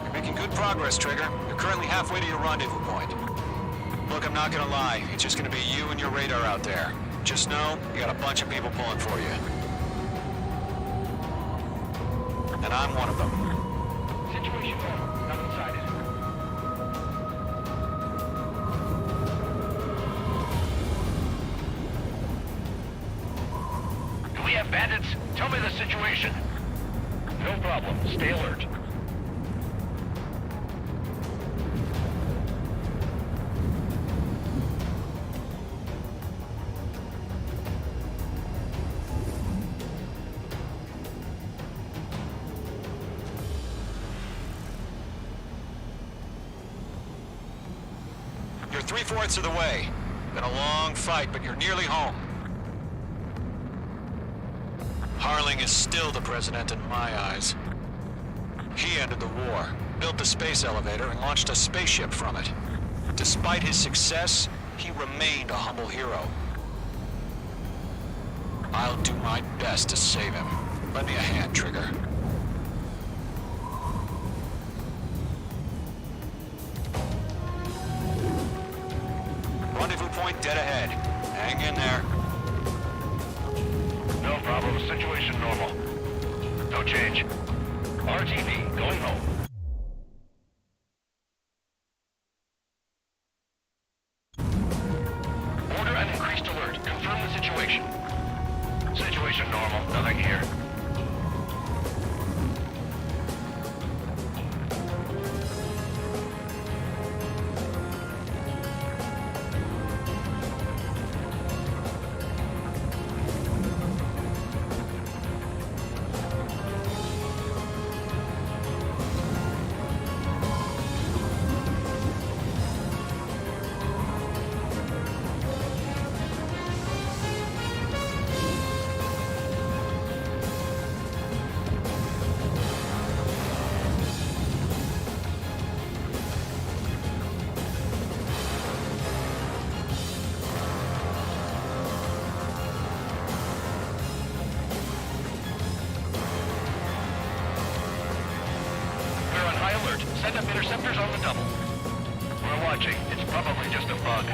You're making good progress, Trigger. You're currently halfway to your rendezvous point. Look, I'm not gonna lie. It's just gonna be you and your radar out there. Just know, you got a bunch of people pulling for you. And I'm one of them. Situation normal. Nothing sighted. Do we have bandits? Tell me the situation. No problem. Stay alert. You're 3/4 of the way. Been a long fight, but you're nearly home. Harling is still the president in my eyes. He ended the war, built the space elevator, and launched a spaceship from it. Despite his success, he remained a humble hero. I'll do my best to save him. Lend me a hand, Trigger. Rendezvous point dead ahead. Hang in there. No problem. Situation normal. No change. RTV going home. Confirm the situation. Situation normal. Nothing here. Send up interceptors on the double. We're watching. It's probably just a bug.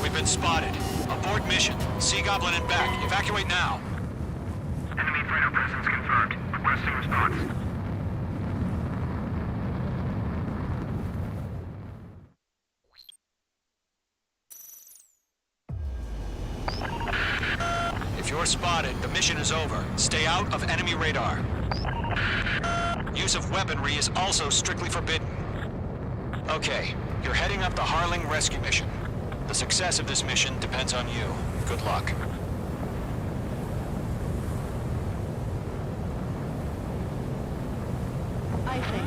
We've been spotted. Abort mission. Sea Goblin and back. Evacuate now. Enemy freighter presence confirmed. Requesting response. If you're spotted, the mission is over. Stay out of enemy radar. Use of weaponry is also strictly forbidden. Okay, you're heading up the Harling rescue mission. The success of this mission depends on you. Good luck. I think.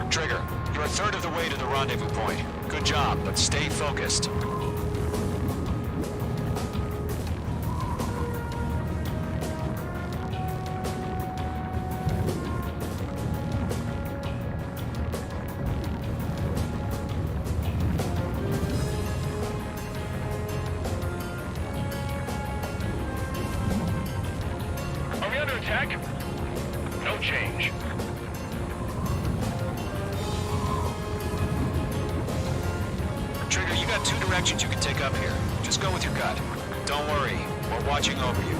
Trigger, you're a third of the way to the rendezvous point. Good job, but stay focused. Are we under attack? No change. Trigger, you got two directions you can take up here. Just go with your gut. Don't worry, we're watching over you.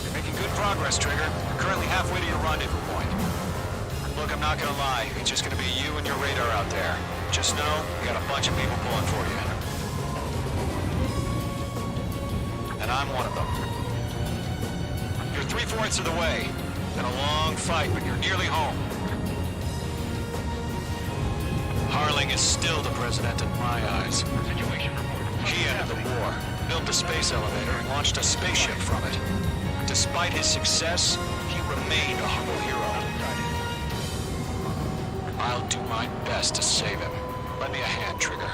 You're making good progress, Trigger. You're currently halfway to your rendezvous point. Look, I'm not gonna lie. It's just gonna be you and your radar out there. Just know, we got a bunch of people pulling for you. And I'm one of them. You're 3/4 of the way. Been a long fight, but you're nearly home. Harling is still the president in my eyes. Situation report. He ended the war, built the space elevator, and launched a spaceship from it. Despite his success, he remained a humble hero. I'll do my best to save him. Lend me a hand, Trigger.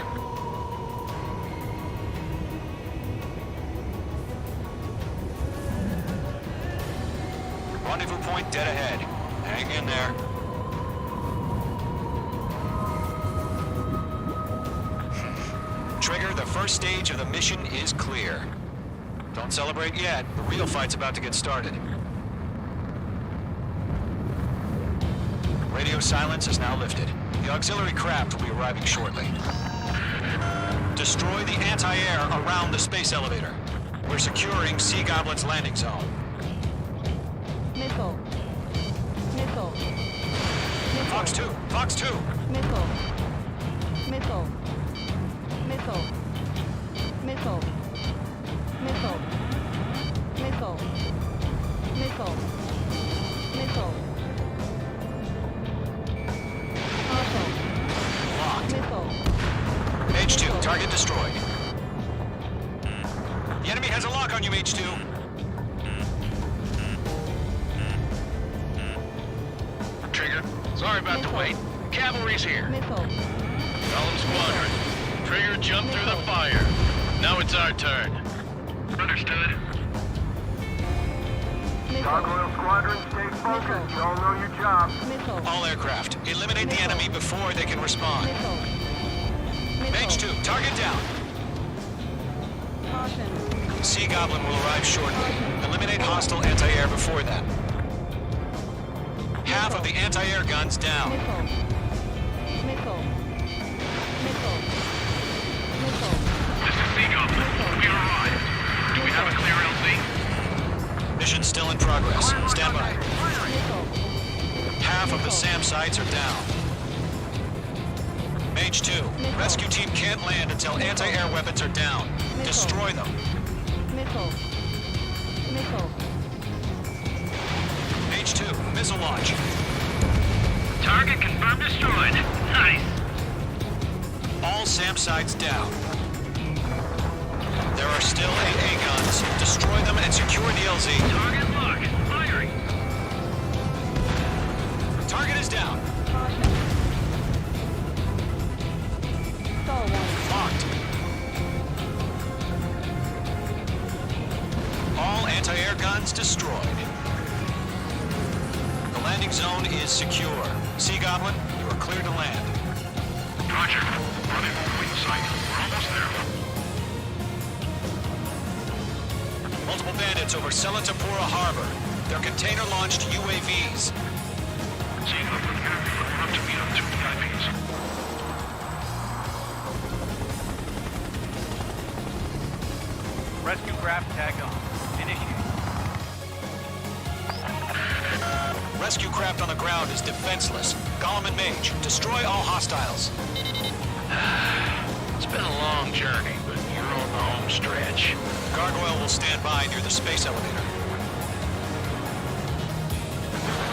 Rendezvous point dead ahead. Hang in there. Trigger, the first stage of the mission is clear. Don't celebrate yet. The real fight's about to get started. Radio silence is now lifted. The auxiliary craft will be arriving shortly. Destroy the anti-air around the space elevator. We're securing Sea Goblin's landing zone. Missile. Missile. Fox 2! Fox 2! Missile. Missile. Missile. Missile. Missile. Missile. Missile. Missile. Locked. Missile. H2, Target destroyed. The enemy has a lock on you, Mage 2. Trigger, sorry about the wait. Cavalry's here. Golem Squadron. Trigger jumped through the fire. Now it's our turn. Understood. Gargoyle Squadron, stay focused. You all know your job. All aircraft, eliminate the enemy before they can respond. Mage 2, target down. Sea Goblin will arrive shortly. Eliminate hostile anti-air before that. Half of the anti-air guns down. This is Sea Goblin. We arrived. Do we have a clear LZ? Mission still in progress. Stand by. Half of the SAM sites are down. Mage 2, rescue team can't land until anti-air weapons are down. Destroy them. Mage 2, missile launch. Target confirmed destroyed. Nice. All SAM sites down. There are still AA guns. Destroy them and secure the LZ. Target locked. Firing. Target is down. Locked. All anti-air guns destroyed. The landing zone is secure. Sea Goblin, you are clear to land. Roger. Running over in sight. We're almost there. Multiple bandits over Selatapura Harbor. They're container-launched UAVs. Sea Goblin, we're up to meet up 2 VIPs. Rescue craft tag on. Initiate. Rescue craft on the ground is defenseless. Golem and Mage, destroy all hostiles. It's been a long journey, but you're on the home stretch. Gargoyle will stand by near the space elevator.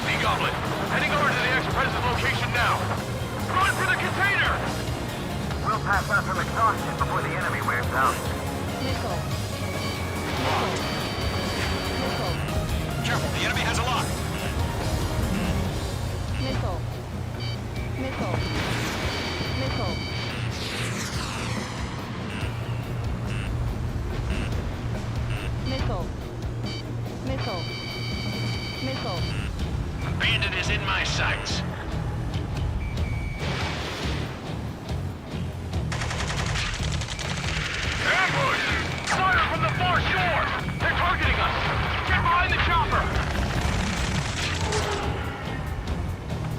Sea Goblin, heading over to the ex-president location now. Run for the container! We'll pass out some exhaustion before the enemy wears out. Careful, the enemy has a lock. Bandit is in my sights. Ambush! Fire from the far shore! They're targeting us! Get behind the chopper!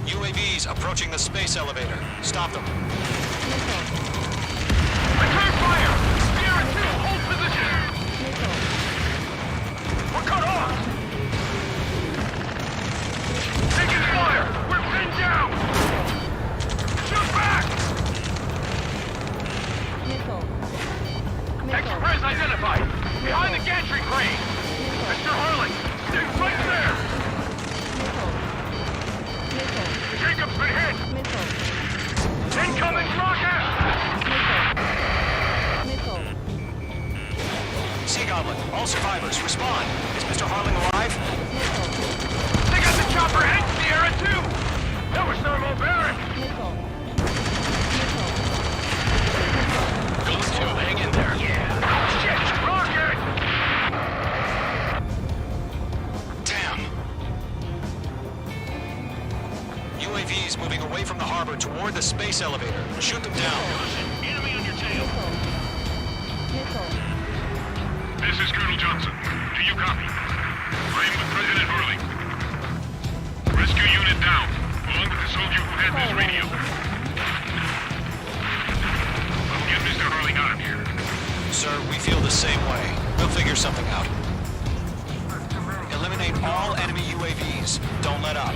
UAVs approaching the space elevator. Stop them. Return fire! Sierra 2, hold position! We're cut off! Taking fire! We're pinned down! Shoot back! Express identified! Behind the gantry crane! Mr. Harling, stay right there! Jacob's been hit! Incoming rocket! Sea Goblin, all survivors, respond. Is Mr. Harling alive? They got the chopper and Sierra 2! That was thermobaric! Those 2, hang in there. Yeah! Shit! Rocket! Damn. UAVs moving away from the harbor toward the space elevator. Shoot them down. Enemy on your tail! This is Colonel Johnson. Do you copy? I am with President Hurley. Rescue unit down, along with the soldier who had this radio. I'll get Mr. Hurley out of here. Sir, we feel the same way. We'll figure something out. Eliminate all enemy UAVs. Don't let up.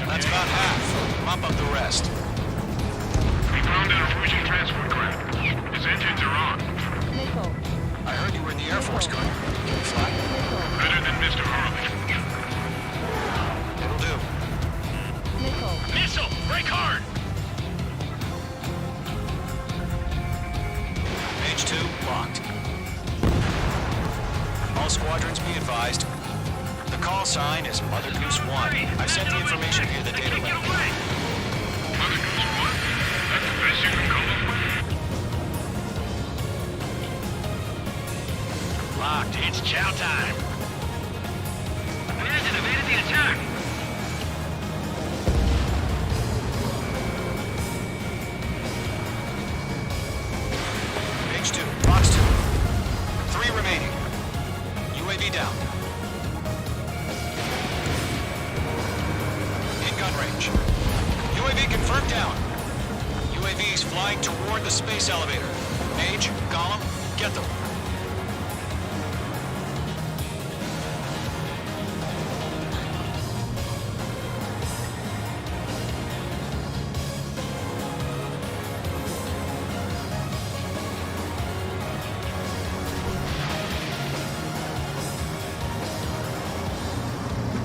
That's about half. Mop up the rest. We found an Erusian transport craft. His engines are on. I heard you were in the Air Force, Colonel. Can you fly? Better than Mr. Hurley. It'll do. Missile! Break hard! advised. The call sign is Mother Goose 1. I've sent the information via the data link. Mother Goose 1? That's the best you can call them? Locked. It's chow time. Where's it? Evaded the attack. Page 2, box 2. 3 remaining. UAV down. In gun range. UAV confirmed down. UAVs flying toward the space elevator. Mage, Gollum, get them.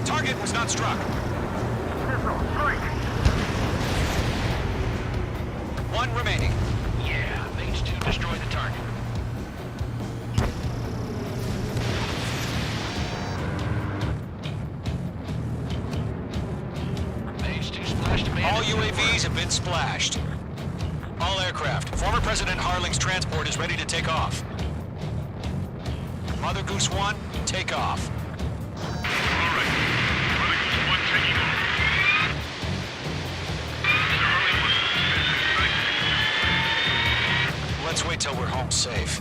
Target was not struck. One remaining. Yeah, Mage 2 destroy the target. Mage 2 splashed All UAVs have been splashed. All aircraft. Former President Harling's transport is ready to take off. Mother Goose 1, take off. Let's wait till we're home safe.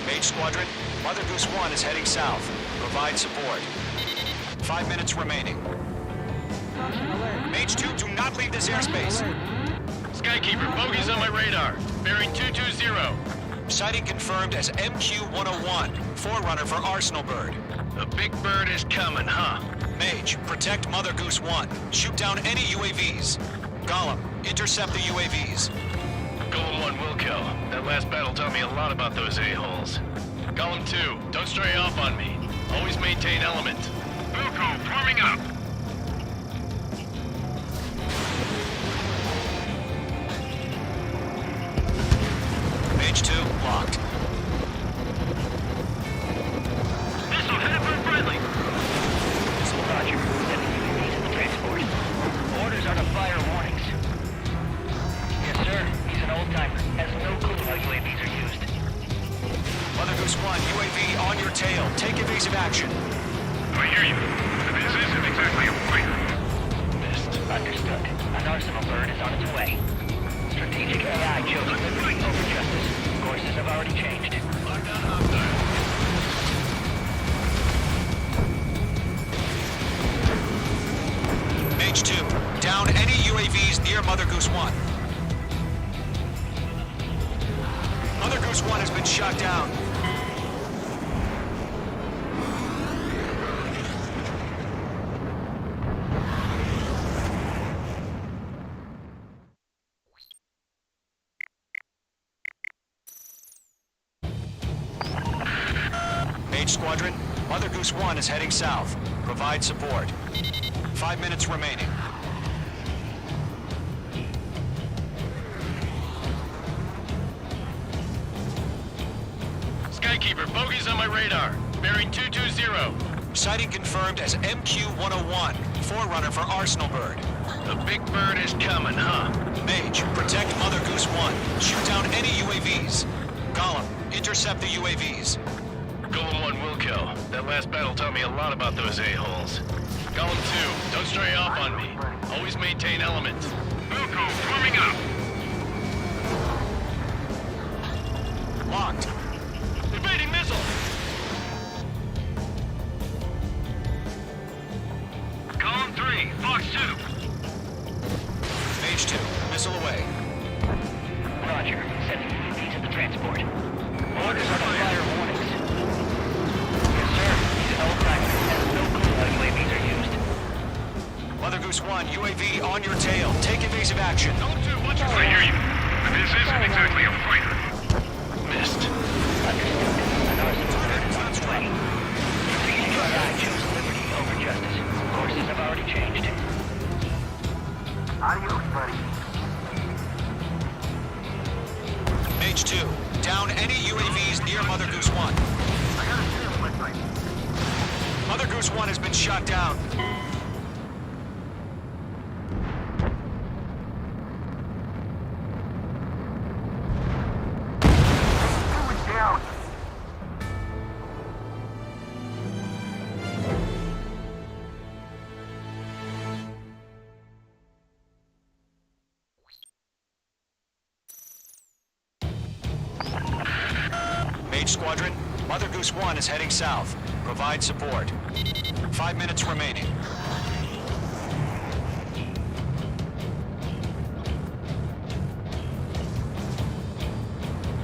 Mage Squadron, Mother Goose 1 is heading south. Provide support. 5 minutes remaining. Mage 2, do not leave this airspace. Skykeeper, bogeys on my radar. Bearing 220. Sighting confirmed as MQ-101, forerunner for Arsenal Bird. The big bird is coming, huh? Mage, protect Mother Goose 1. Shoot down any UAVs. Gollum, intercept the UAVs. Golem 1 will kill. That last battle taught me a lot about those a-holes. Golem 2, don't stray off on me. Always maintain element. Wilco, forming up. Mage 2, locked. Missile headed for friendly. Missile Roger. Sending UAVs to the transport. Orders are to fire warnings. Yes, sir. He's an old-timer. Has no clue how UAVs are used. Mother Goose 1, UAV on your tail. Take evasive action. I hear you. This isn't exactly a fight. Missed. Understood. An Arsenal Bird is on its way. Strategic AI chose liberty over justice. Courses have already changed. Mage 2, down any UAVs near Mother Goose 1. Mother Goose 1 has been shot down. Mage Squadron, Mother Goose 1 is heading south. Provide support. 5 minutes remaining. Skykeeper, bogeys on my radar. Bearing 220. Sighting confirmed as MQ-101, forerunner for Arsenal Bird. The big bird is coming, huh? Mage, protect Mother Goose 1. Shoot down any UAVs. Gollum, intercept the UAVs. Golem 1 will kill. That last battle taught me a lot about those a-holes. Golem 2, don't stray off on me. Always maintain element. Wilco, forming up. Locked. Evading missile! Column 3, Fox 2. Mage 2, missile away. Roger. Sending UAVs to the transport. Orders are to fire warnings. Yes, sir. He's an old-timer. Has no clue how UAVs are used. Mother Goose 1, UAV on your tail. Take evasive action. Golem 2, watch your I hear you. This isn't exactly a fighter. Missed. Understood. An Arsenal Bird is on its way. Strategic AI chose liberty over justice. Courses have already changed. Mage Mage 2, down any UAVs near Mother Goose 1. I got a shield in my sight. Mother Goose 1 has been shot down. Going down. Mage Squadron, Mother Goose 1 is heading south. Provide support. 5 minutes remaining.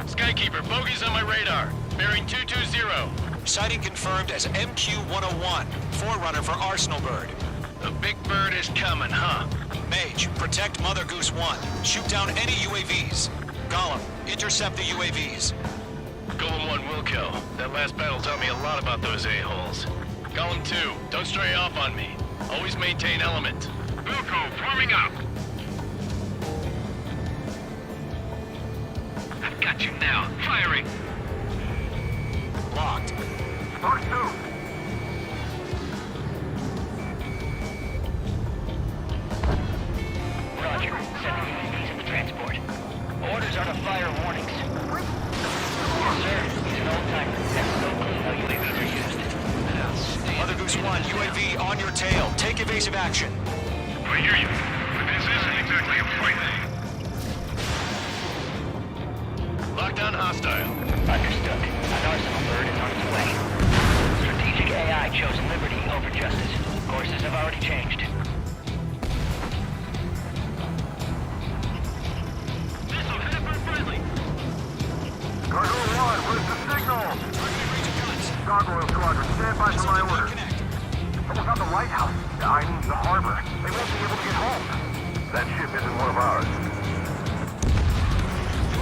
Skykeeper, bogey's on my radar. Bearing 220. Sighting confirmed as MQ-101, forerunner for Arsenal Bird. The big bird is coming, huh? Mage, protect Mother Goose 1. Shoot down any UAVs. Gollum, intercept the UAVs. Golem 1 will kill. That last battle taught me a lot about those a-holes. Golem 2, don't stray off on me. Always maintain element. Wilco, forming up. I've got you now. Firing. Locked. Mark 2. Roger. Sending UAVs in the transport. Orders are to fire warnings. Yes, sir. He's an old-timer. Has no clue how UAVs are used. Mother Goose 1, UAV on your tail. Take evasive action. I hear you. But this isn't exactly a fight. Lockdown hostile. Understood. An Arsenal Bird is on its way. Strategic AI chose liberty over justice. Courses have already changed. Missile headed for friendly. Gargoyle 1, where's the signal? Gargoyle Squadron, stand by for my order. Almost got the lighthouse. I need the harbor. They won't be able to get home. That ship isn't one of ours.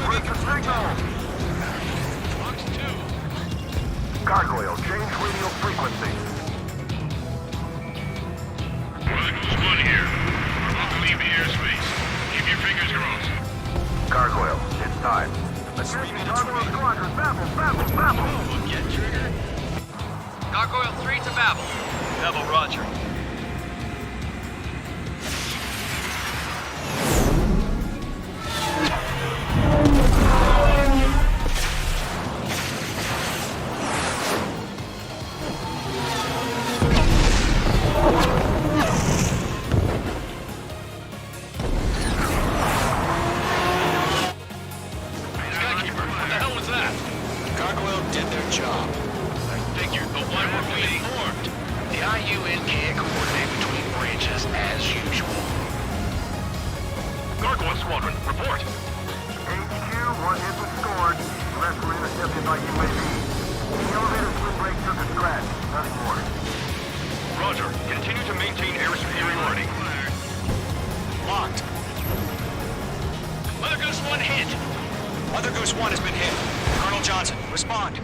Where's the signal? Fox 2. Gargoyle, change radio frequency. Mother Goose 1 here. We're about to leave the airspace. Keep your fingers crossed. Gargoyle, it's time. Attention, Gargoyle Squadron, Babel, Babel, Babel! Get trigger. Gargoyle 3 to Babel. Babel, roger. Skykeeper, what the hell was that? Gargoyle did their job. I figured, but why weren't we informed? The IUN can't coordinate between branches as usual. Gargoyle Squadron, report. HQ, one hit was scored. The rest were intercepted by UAV. The elevator swim brake took a scratch. Nothing more. Roger. Continue to maintain air superiority. Locked. Mother Goose 1 hit. Mother Goose 1 has been hit. Colonel Johnson, respond.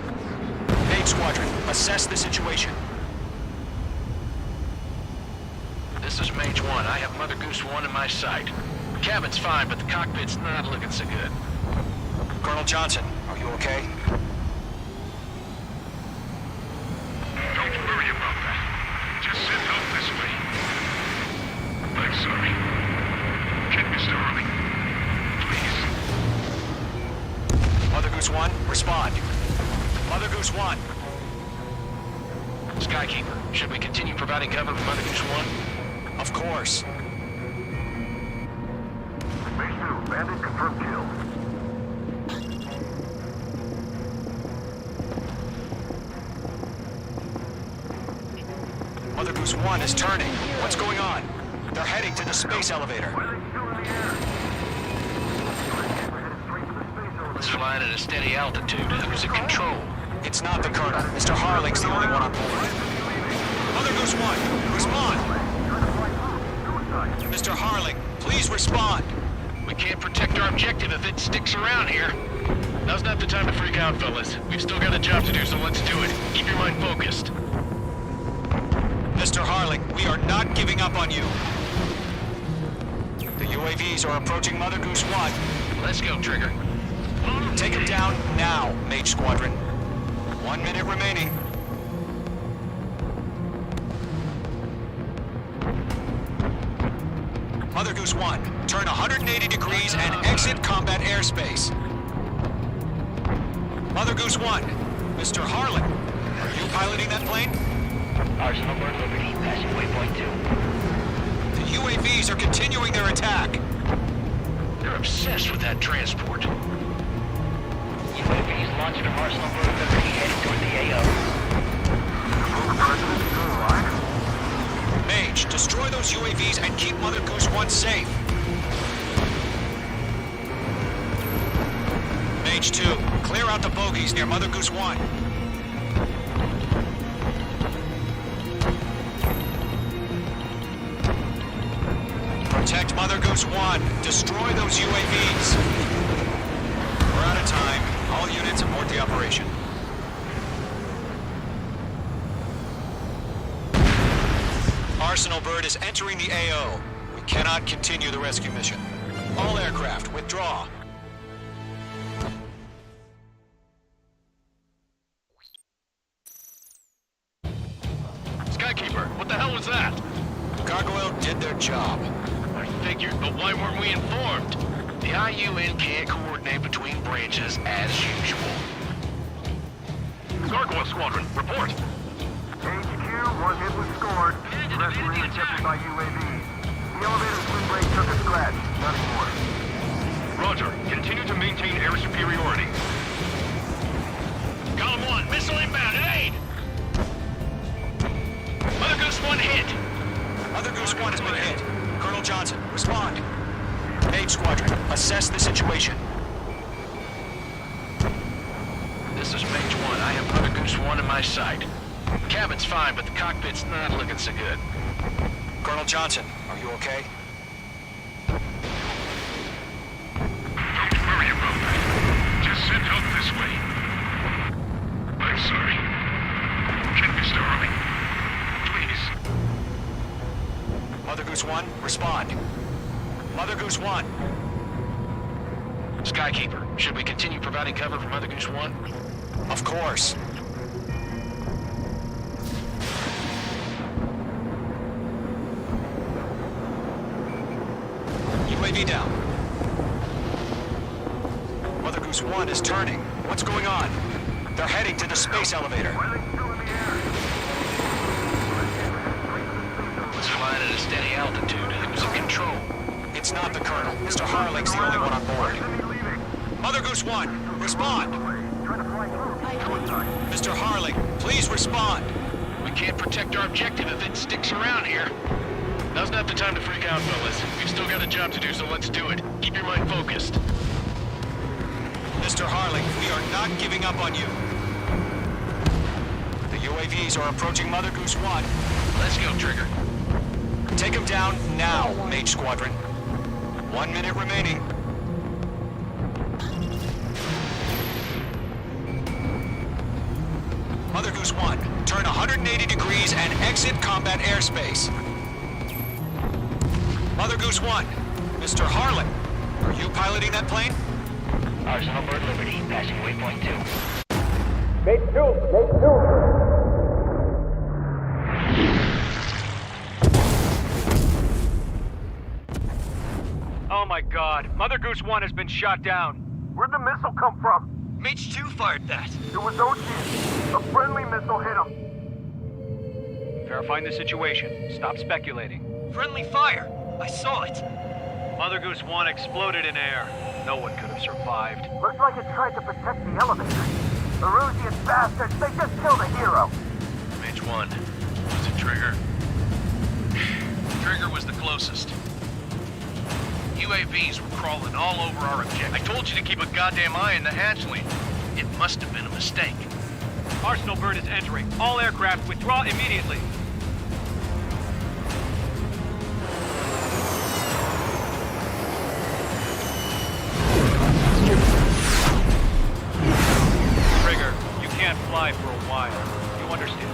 Mage Squadron, assess the situation. This is Mage 1. I have Mother Goose 1 in my sight. The cabin's fine, but the cockpit's not looking so good. Colonel Johnson, are you okay? Don't worry about that. Just send help this way. I'm sorry. Get Mr. Hurley. Please. Mother Goose 1, respond. Mother Goose 1. Skykeeper, should we continue providing cover for Mother Goose 1? Of course. Base 2, bandit confirmed kill. Mother Goose 1 is turning. What's going on? They're heading to the space elevator. It's flying at a steady altitude. Who's in control? It's not the Colonel. Mr. Harling's the only one on board. Mother Goose 1, respond! Mr. Harling, please respond! We can't protect our objective if it sticks around here. Now's not the time to freak out, fellas. We've still got a job to do, so let's do it. Keep your mind focused. Mr. Harling, we are not giving up on you. The UAVs are approaching Mother Goose 1. Let's go, Trigger. On Take him down now, Mage Squadron. 1 minute remaining. Mother Goose 1, turn 180 degrees and exit combat airspace. Mother Goose 1, Mr. Harlan, are you piloting that plane? Arsenal Bird Liberty, passing waypoint 2. The UAVs are continuing their attack. They're obsessed with that transport. UAVs launching from Arsenal Bird Liberty, heading toward the AO. Mage, destroy those UAVs and keep Mother Goose 1 safe. Mage 2, clear out the bogies near Mother Goose 1. Protect Mother Goose 1. Destroy those UAVs. We're out of time. All units abort the operation. Arsenal Bird is entering the AO. We cannot continue the rescue mission. All aircraft, withdraw. Skykeeper, what the hell was that? Gargoyle did their job. I figured, but why weren't we informed? The IUN can't coordinate between branches as usual. Gargoyle Squadron, report. HQ, 1 hit was scored. The rest were intercepted by UAV. The elevator's wind break took a scratch. Nothing more. Roger. Continue to maintain air superiority. Column 1, missile inbound at aid! Mother Goose 1 hit! Mother Goose 1 has been hit. Colonel Johnson, respond. Mage Squadron, assess the situation. This is Mage 1. I have Mother Goose 1 in my sight. Cabin's fine, but the cockpit's not looking so good. Colonel Johnson, are you okay? Don't worry about that. Just send help this way. I'm sorry. Can Mr. Harley? Please. Mother Goose 1, respond. Mother Goose 1. Skykeeper, should we continue providing cover for Mother Goose 1? Of course. UAV down. Mother Goose 1 is turning. What's going on? They're heading to the space elevator. It's flying at a steady altitude. Who's in control? It's not the Colonel. Mr. Harling's the only one on board. Mother Goose 1, respond. Mr. Harling, please respond. We can't protect our objective if it sticks around here. Now's not the time to freak out, fellas. We've still got a job to do, so let's do it. Keep your mind focused. Mr. Harling, we are not giving up on you. The UAVs are approaching Mother Goose 1. Let's go, Trigger. Take him down now, Mage Squadron. 1 minute remaining. Mother Goose 1, turn 180 degrees and exit combat airspace. Mother Goose 1, Mr. Harlan, are you piloting that plane? Arsenal Bird Liberty, passing waypoint 2. Mate 2, Mate 2. Oh my god, Mother Goose 1 has been shot down. Where'd the missile come from? Mage 2 fired that. It was Ocean. A friendly missile hit him. Verifying the situation. Stop speculating. Friendly fire! I saw it! Mother Goose 1 exploded in air. No one could have survived. Looks like it tried to protect the elevator. The Erusian bastards, they just killed a hero. Mage 1. Was it Trigger? Trigger was the closest. UAVs were crawling all over our objective. I told you to keep a goddamn eye on the hatchling. It must have been a mistake. Arsenal Bird is entering. All aircraft withdraw immediately. Trigger, you can't fly for a while. You understand?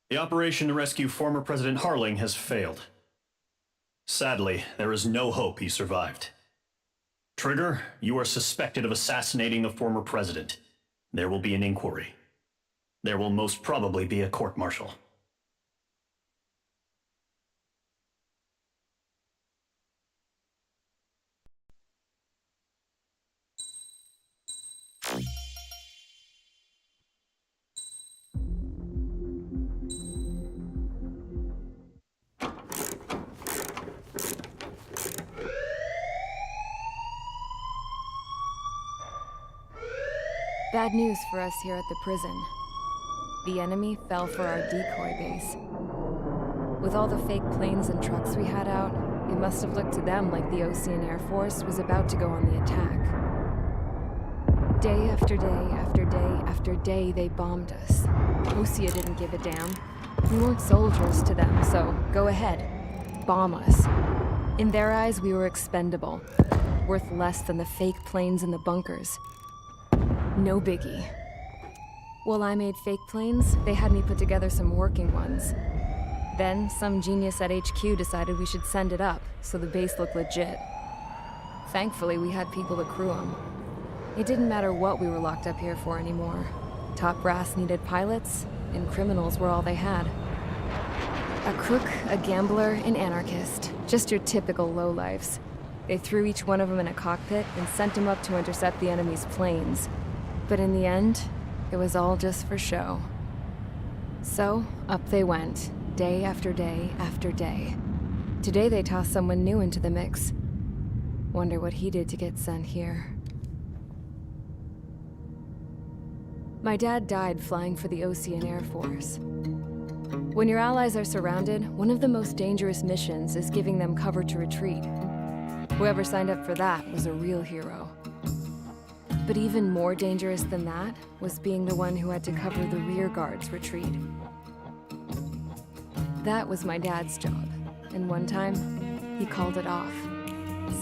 The operation to rescue former President Harling has failed. Sadly, there is no hope he survived. Trigger, you are suspected of assassinating the former president. There will be an inquiry. There will most probably be a court-martial. Bad news for us here at the prison. The enemy fell for our decoy base. With all the fake planes and trucks we had out, it must have looked to them like the Osean Air Force was about to go on the attack. Day after day after day after day, they bombed us. Osea didn't give a damn. We weren't soldiers to them, so go ahead. Bomb us. In their eyes, we were expendable. Worth less than the fake planes in the bunkers. No biggie. While I made fake planes, they had me put together some working ones. Then, some genius at HQ decided we should send it up, so the base looked legit. Thankfully, we had people to crew them. It didn't matter what we were locked up here for anymore. Top brass needed pilots, and criminals were all they had. A crook, a gambler, an anarchist. Just your typical lowlifes. They threw each one of them in a cockpit and sent them up to intercept the enemy's planes. But in the end, it was all just for show. So, up they went, day after day after day. Today they tossed someone new into the mix. Wonder what he did to get sent here. My dad died flying for the Osean Air Force. When your allies are surrounded, one of the most dangerous missions is giving them cover to retreat. Whoever signed up for that was a real hero. But even more dangerous than that was being the one who had to cover the rear guard's retreat. That was my dad's job, and one time, he called it off.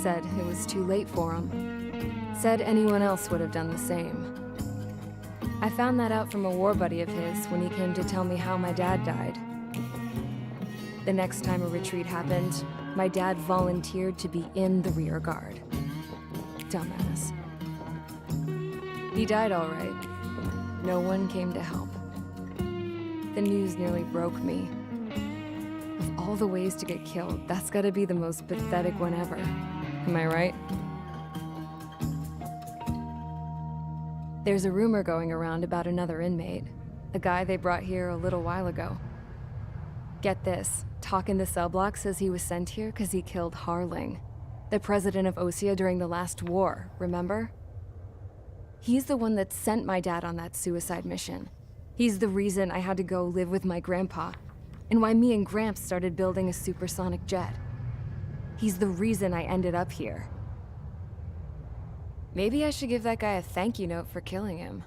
Said it was too late for him. Said anyone else would have done the same. I found that out from a war buddy of his when he came to tell me how my dad died. The next time a retreat happened, my dad volunteered to be in the rear guard. Dumbass. He died all right. No one came to help. The news nearly broke me. Of all the ways to get killed, that's gotta be the most pathetic one ever. Am I right? There's a rumor going around about another inmate. A guy they brought here a little while ago. Get this, talk in the cell block says he was sent here because he killed Harling, the president of Osea during the last war, remember? He's the one that sent my dad on that suicide mission. He's the reason I had to go live with my grandpa, and why me and Gramps started building a supersonic jet. He's the reason I ended up here. Maybe I should give that guy a thank you note for killing him.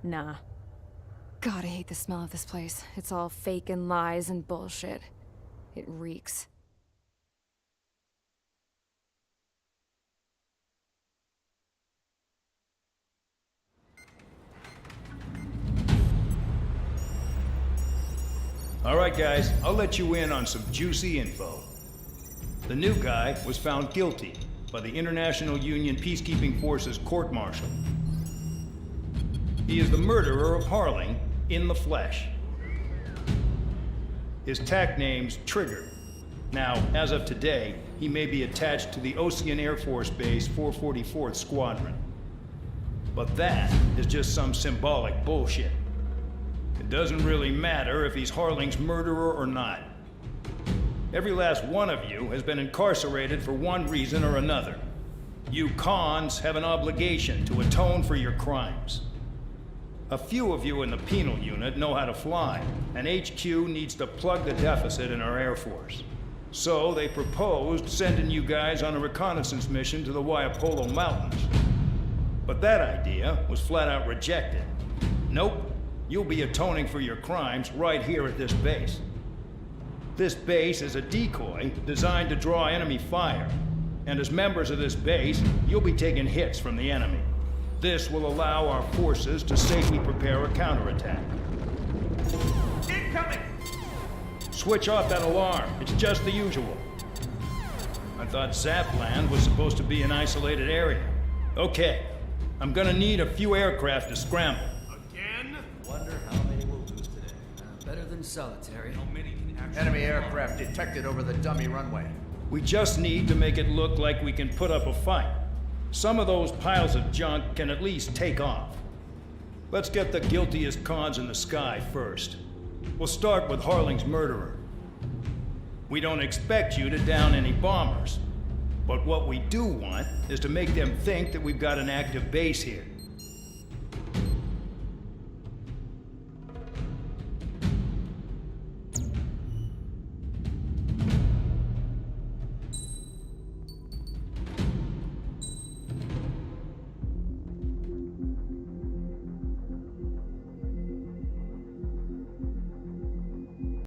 Nah. God, I hate the smell of this place. It's all fake and lies and bullshit. It reeks. All right, guys, I'll let you in on some juicy info. The new guy was found guilty by the International Union Peacekeeping Forces court-martial. He is the murderer of Harling in the flesh. His TAC name's Trigger. Now, as of today, he may be attached to the Osean Air Force Base 444th Squadron. But that is just some symbolic bullshit. It doesn't really matter if he's Harling's murderer or not. Every last one of you has been incarcerated for one reason or another. You cons have an obligation to atone for your crimes. A few of you in the penal unit know how to fly, and HQ needs to plug the deficit in our Air Force. So they proposed sending you guys on a reconnaissance mission to the Waiapolo Mountains. But that idea was flat out rejected. Nope. You'll be atoning for your crimes right here at this base. This base is a decoy designed to draw enemy fire. And as members of this base, you'll be taking hits from the enemy. This will allow our forces to safely prepare a counterattack. Incoming! Switch off that alarm. It's just the usual. I thought Zapland was supposed to be an isolated area. Okay. I'm gonna need a few aircraft to scramble. Again? Wonder how many we'll lose today. Better than solitary. How many can actually... Enemy aircraft detected over the dummy runway. We just need to make it look like we can put up a fight. Some of those piles of junk can at least take off. Let's get the guiltiest cons in the sky first. We'll start with Harling's murderer. We don't expect you to down any bombers. But what we do want is to make them think that we've got an active base here.